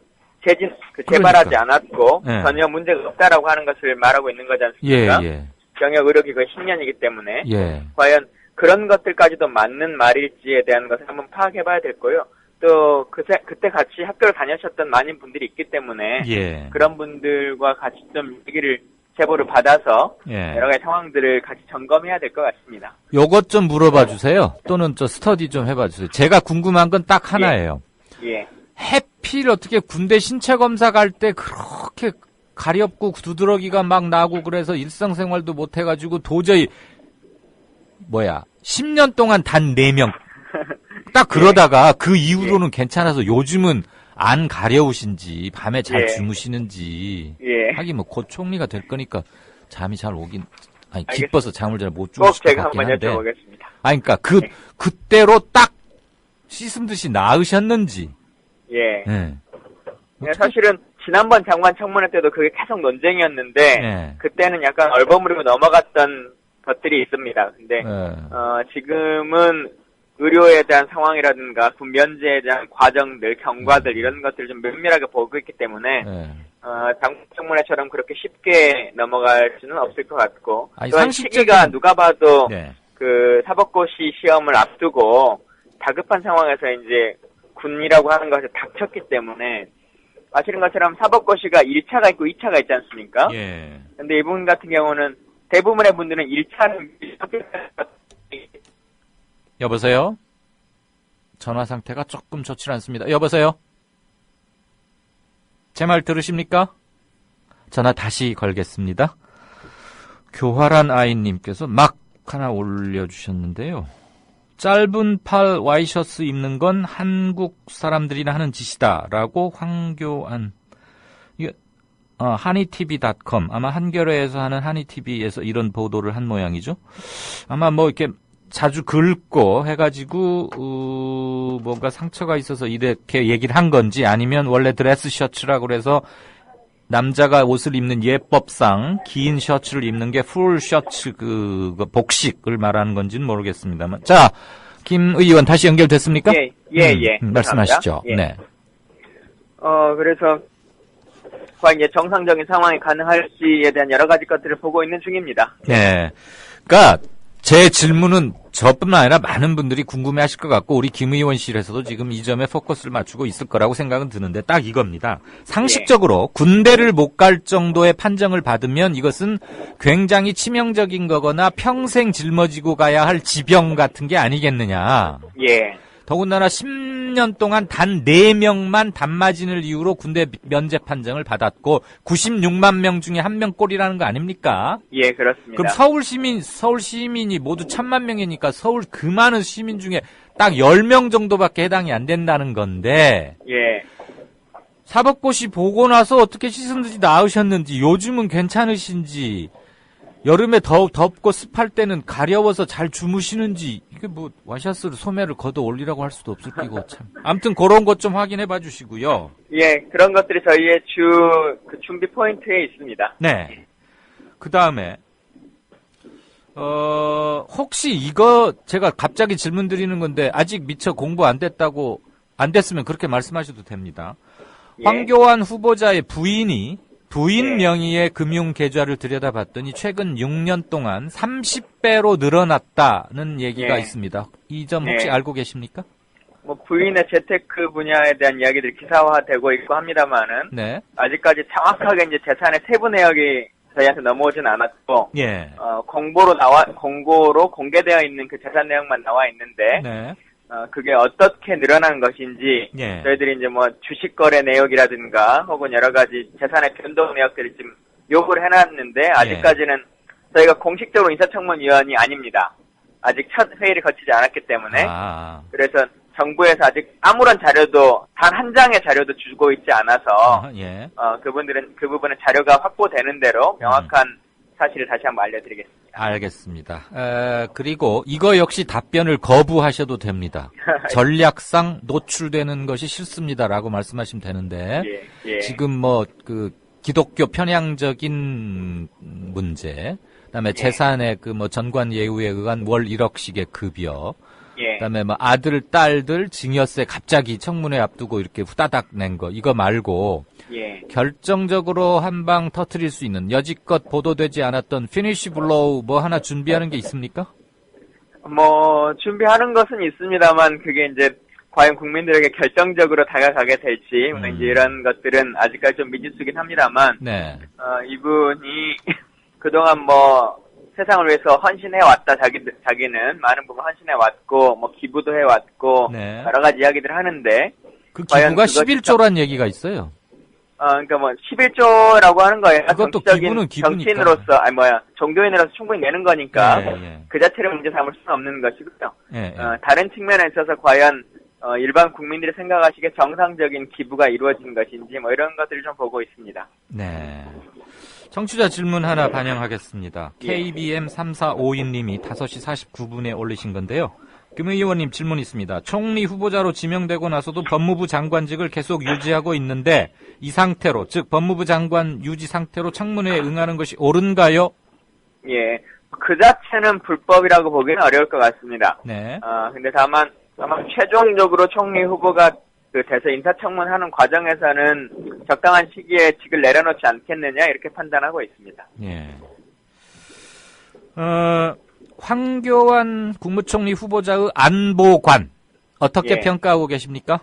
재발하지 않았고 전혀 문제가 없다라고 하는 것을 말하고 있는 거지 않습니까? 병역 의료기가 10년이기 때문에 과연 그런 것들까지도 맞는 말일지에 대한 것을 한번 파악해봐야 될 거요. 또 그때 같이 학교를 다니셨던 많은 분들이 있기 때문에 그런 분들과 같이 좀 얘기를 제보를 받아서 여러 가지 상황들을 같이 점검해야 될 것 같습니다.
요것 좀 물어봐 주세요. 또는 스터디 좀 해봐 주세요. 제가 궁금한 건 딱 하나예요. 해필 어떻게 군대 신체 검사 갈 때 그렇게 가렵고 두드러기가 막 나고 그래서 일상생활도 못 해가지고 도저히 10년 동안 단 4명 딱 그러다가 그 이후로는 괜찮아서 요즘은 안 가려우신지 밤에 잘 주무시는지 하긴 뭐 곧 총리가 될 거니까 잠이 잘 오긴 기뻐서 잠을 잘 못 주무실 것 같긴 한데 그러니까 그때로 딱 씻은 듯이 나으셨는지
사실은 지난번 장관 청문회 때도 그게 계속 논쟁이었는데 그때는 약간 얼버무리고 넘어갔던 것들이 있습니다. 근데 지금은 의료에 대한 상황이라든가 군면제에 대한 과정들, 경과들 이런 것들을 좀 면밀하게 보고 있기 때문에 장관 청문회처럼 그렇게 쉽게 넘어갈 수는 없을 것 같고 또한 시기가 누가 봐도 그 사법고시 시험을 앞두고 다급한 상황에서 이제 군이라고 하는 것이 닥쳤기 때문에 아시는 것처럼 사법고시가 1차가 있고 2차가 있지 않습니까? 근데 이분 같은 경우는 대부분의 분들은 1차는
여보세요? 전화 상태가 조금 좋지 않습니다. 여보세요? 제 말 들으십니까? 전화 다시 걸겠습니다. 교활한 아이님께서 막 하나 올려주셨는데요. 짧은 팔 와이셔츠 입는 건 한국 사람들이나 하는 짓이다라고 황교안 한이TV.com 아마 한겨레에서 하는 한이TV에서 이런 보도를 한 모양이죠. 아마 뭐 이렇게 자주 긁고 해가지고 뭔가 상처가 있어서 이렇게 얘기를 한 건지 아니면 원래 드레스 셔츠라고 그래서 남자가 옷을 입는 예법상 긴 셔츠를 입는 게 풀 셔츠 그 복식을 말하는 건지는 모르겠습니다만. 자, 김 의원 다시 연결됐습니까?
예.
말씀하시죠.
예.
네.
그래서 과연 이제 정상적인 상황이 가능할지에 대한 여러 가지 것들을 보고 있는 중입니다.
네. 그러니까 제 질문은 저뿐만 아니라 많은 분들이 궁금해하실 것 같고 우리 김 의원실에서도 지금 이 점에 포커스를 맞추고 있을 거라고 생각은 드는데 딱 이겁니다. 상식적으로 군대를 못 갈 정도의 판정을 받으면 이것은 굉장히 치명적인 거거나 평생 짊어지고 가야 할 지병 같은 게 아니겠느냐.
예.
더군다나 10년 동안 단 4명만 단마진을 이유로 군대 면제 판정을 받았고 96만 명 중에 1명 꼴이라는 거 아닙니까?
예, 그렇습니다.
그럼 서울 시민이 모두 1000만 명이니까 서울 그 많은 시민 중에 딱 10명 정도밖에 해당이 안 된다는 건데.
예.
사법고시 보고 나서 어떻게 씻은 듯이 나으셨는지 요즘은 괜찮으신지 여름에 덥고 습할 때는 가려워서 잘 주무시는지 이게 뭐 와샤스를 소매를 걷어 올리라고 할 수도 없을 끼고 참. 아무튼 그런 것 좀 확인해 봐 주시고요.
예, 그런 것들이 저희의 그 준비 포인트에 있습니다.
네. 그다음에 혹시 이거 제가 갑자기 질문 드리는 건데 아직 미처 공부 안 됐으면 그렇게 말씀하셔도 됩니다.
예.
황교안 후보자의 부인 명의의 금융계좌를 들여다봤더니 최근 6년 동안 30배로 늘어났다는 얘기가 있습니다. 이 점 혹시 알고 계십니까?
뭐 부인의 재테크 분야에 대한 이야기들이 기사화되고 있고 합니다만은
네.
아직까지 정확하게 이제 재산의 세부 내역이 저희한테 넘어오진 않았고
예.
공고로 공개되어 있는 그 재산 내역만 나와 있는데
네.
그게 어떻게 늘어난 것인지
예.
저희들이 이제 뭐 주식 거래 내역이라든가 혹은 여러 가지 재산의 변동 내역들을 지금 요구를 해놨는데 아직까지는 저희가 공식적으로 인사청문위원이 아닙니다. 아직 첫 회의를 거치지 않았기 때문에 그래서 정부에서 아직 아무런 자료도 단 한 장의 자료도 주고 있지 않아서
예.
그 부분은 자료가 확보되는 대로 명확한 사실을 다시 한번 알려드리겠습니다.
알겠습니다. 그리고 이거 역시 답변을 거부하셔도 됩니다. 전략상 노출되는 것이 싫습니다라고 말씀하시면 되는데
예.
지금 뭐 그 기독교 편향적인 문제, 그다음에 재산의 그 뭐 전관 예우에 의한 월 1억씩의 급여, 그다음에 뭐 아들 딸들 증여세 갑자기 청문회 앞두고 이렇게 후다닥 낸 거 이거 말고. 결정적으로 한 방 터뜨릴 수 있는 여지껏 보도되지 않았던 피니쉬 블로우 뭐 하나 준비하는 게 있습니까?
뭐 준비하는 것은 있습니다만 그게 이제 과연 국민들에게 결정적으로 다가가게 될지 이제 이런 것들은 아직까지 좀 미지수긴 합니다만
네.
이분이 그동안 뭐 세상을 위해서 헌신해왔다 자기는 많은 부분 헌신해왔고 뭐 기부도 해왔고 여러 가지 이야기들을 하는데
그 기부가 11조란 얘기가 있어요.
그러니까 뭐 11조라고 하는 거예요.
그것도
정치적인 정치인으로서 종교인으로서 충분히 내는 거니까 그 자체를 문제 삼을 수는 없는 것이고요. 다른 측면에 있어서 과연 일반 국민들이 생각하시기에 정상적인 기부가 이루어진 것인지 뭐 이런 것들을 좀 보고 있습니다.
네. 청취자 질문 하나 반영하겠습니다. KBM3452님이 5시 49분에 올리신 건데요. 김 의원님 질문 있습니다. 총리 후보자로 지명되고 나서도 법무부 장관직을 계속 유지하고 있는데 이 상태로, 즉 법무부 장관 유지 상태로 청문회에 응하는 것이 옳은가요?
예, 그 자체는 불법이라고 보기는 어려울 것 같습니다.
네.
근데 다만 최종적으로 총리 후보가 그 대서 인사청문하는 과정에서는 적당한 시기에 직을 내려놓지 않겠느냐 이렇게 판단하고 있습니다.
예. 황교안 국무총리 후보자의 안보관 어떻게 평가하고 계십니까?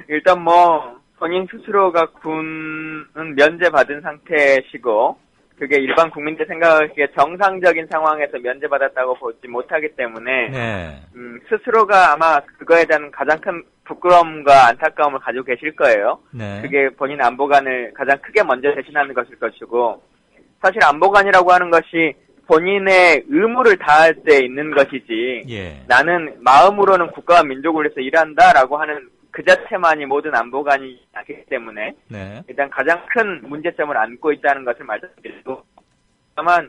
일단 뭐 본인 스스로가 군은 면제받은 상태시고 그게 일반 국민들 생각하기에 정상적인 상황에서 면제받았다고 보지 못하기 때문에
네.
스스로가 아마 그거에 대한 가장 큰 부끄러움과 안타까움을 가지고 계실 거예요.
네.
그게 본인 안보관을 가장 크게 먼저 대신하는 것일 것이고 사실 안보관이라고 하는 것이 본인의 의무를 다할 때 있는 것이지
예.
나는 마음으로는 국가와 민족을 위해서 일한다라고 하는 그 자체만이 모든 안보관이 아니기 때문에
네.
일단 가장 큰 문제점을 안고 있다는 것을 말씀드리고 다만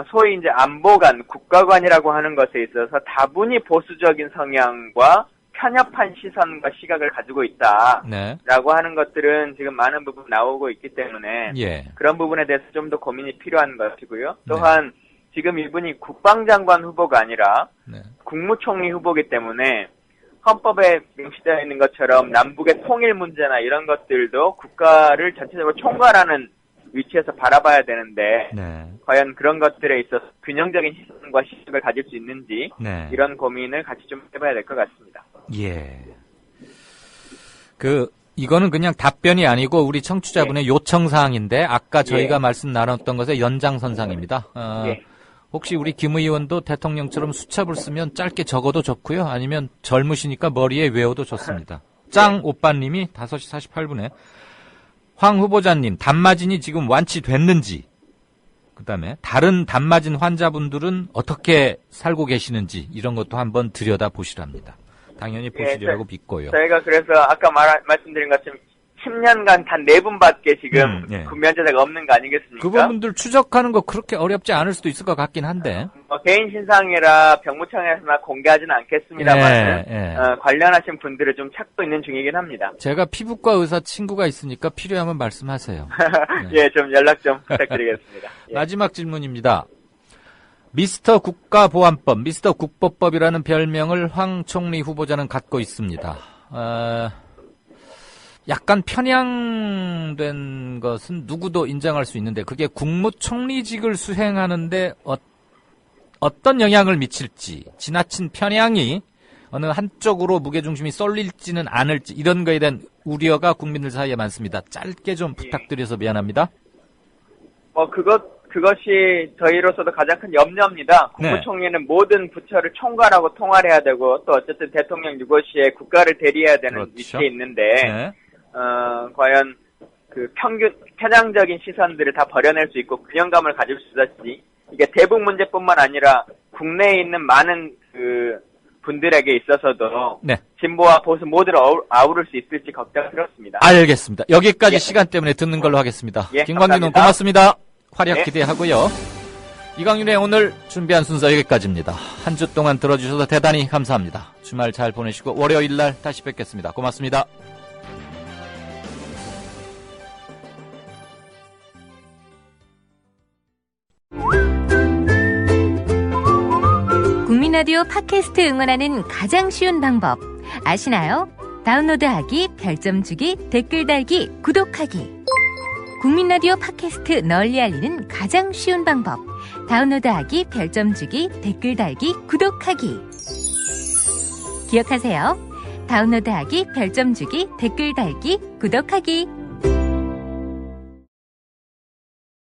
소위 이제 안보관, 국가관이라고 하는 것에 있어서 다분히 보수적인 성향과 편협한 시선과 시각을 가지고 있다라고
네.
하는 것들은 지금 많은 부분 나오고 있기 때문에
예.
그런 부분에 대해서 좀 더 고민이 필요한 것이고요. 또한 지금 이분이 국방장관 후보가 아니라 국무총리 후보이기 때문에 헌법에 명시되어 있는 것처럼 남북의 통일 문제나 이런 것들도 국가를 전체적으로 총괄하는 위치에서 바라봐야 되는데 과연 그런 것들에 있어서 균형적인 시선과 시각을 가질 수 있는지 이런 고민을 같이 좀 해봐야 될 것 같습니다.
예. 이거는 그냥 답변이 아니고 우리 청취자분의 요청사항인데 아까 저희가 말씀 나눴던 것의 연장선상입니다. 혹시 우리 김 의원도 대통령처럼 수첩을 쓰면 짧게 적어도 좋고요. 아니면 젊으시니까 머리에 외워도 좋습니다. 짱 오빠님이 5시 48분에 황 후보자님 단마진이 지금 완치됐는지 그다음에 다른 단마진 환자분들은 어떻게 살고 계시는지 이런 것도 한번 들여다보시랍니다. 당연히 보시리라고 믿고요.
저희가 그래서 아까 말씀드린 것처럼 10년간 단 4분밖에 지금 군면제자가 없는 거 아니겠습니까?
그 부분들 추적하는 거 그렇게 어렵지 않을 수도 있을 것 같긴 한데.
개인 신상이라 병무청에서나 공개하지는 않겠습니다만 관련하신 분들을 좀 찾고 있는 중이긴 합니다.
제가 피부과 의사 친구가 있으니까 필요하면 말씀하세요.
예, 좀 연락 좀 부탁드리겠습니다.
마지막 질문입니다. 미스터 국가보안법, 미스터 국보법이라는 별명을 황 총리 후보자는 갖고 있습니다. 약간 편향된 것은 누구도 인정할 수 있는데 그게 국무총리직을 수행하는데 어떤 영향을 미칠지 지나친 편향이 어느 한쪽으로 무게중심이 쏠릴지는 않을지 이런 거에 대한 우려가 국민들 사이에 많습니다. 짧게 좀 부탁드려서 미안합니다.
그것이 저희로서도 가장 큰 염려입니다. 국무총리는 모든 부처를 총괄하고 통할해야 되고 또 어쨌든 대통령 유고시에 국가를 대리해야 되는 위치에 있는데 과연 그 편향적인 시선들을 다 버려낼 수 있고 균형감을 가질 수 있을지 이게 대북 문제뿐만 아니라 국내에 있는 많은 그 분들에게 있어서도 진보와 보수 모두를 아우를 수 있을지 걱정스럽습니다.
알겠습니다. 여기까지 시간 때문에 듣는 걸로 하겠습니다. 김광준 의원 고맙습니다. 활약 기대하고요. 이광윤의 오늘 준비한 순서 여기까지입니다. 한 주 동안 들어주셔서 대단히 감사합니다. 주말 잘 보내시고 월요일 날 다시 뵙겠습니다. 고맙습니다.
국민라디오 팟캐스트 응원하는 가장 쉬운 방법 아시나요? 다운로드하기, 별점 주기, 댓글 달기, 구독하기. 국민라디오 팟캐스트 널리 알리는 가장 쉬운 방법 다운로드하기, 별점 주기, 댓글 달기, 구독하기. 기억하세요. 다운로드하기, 별점 주기, 댓글 달기, 구독하기.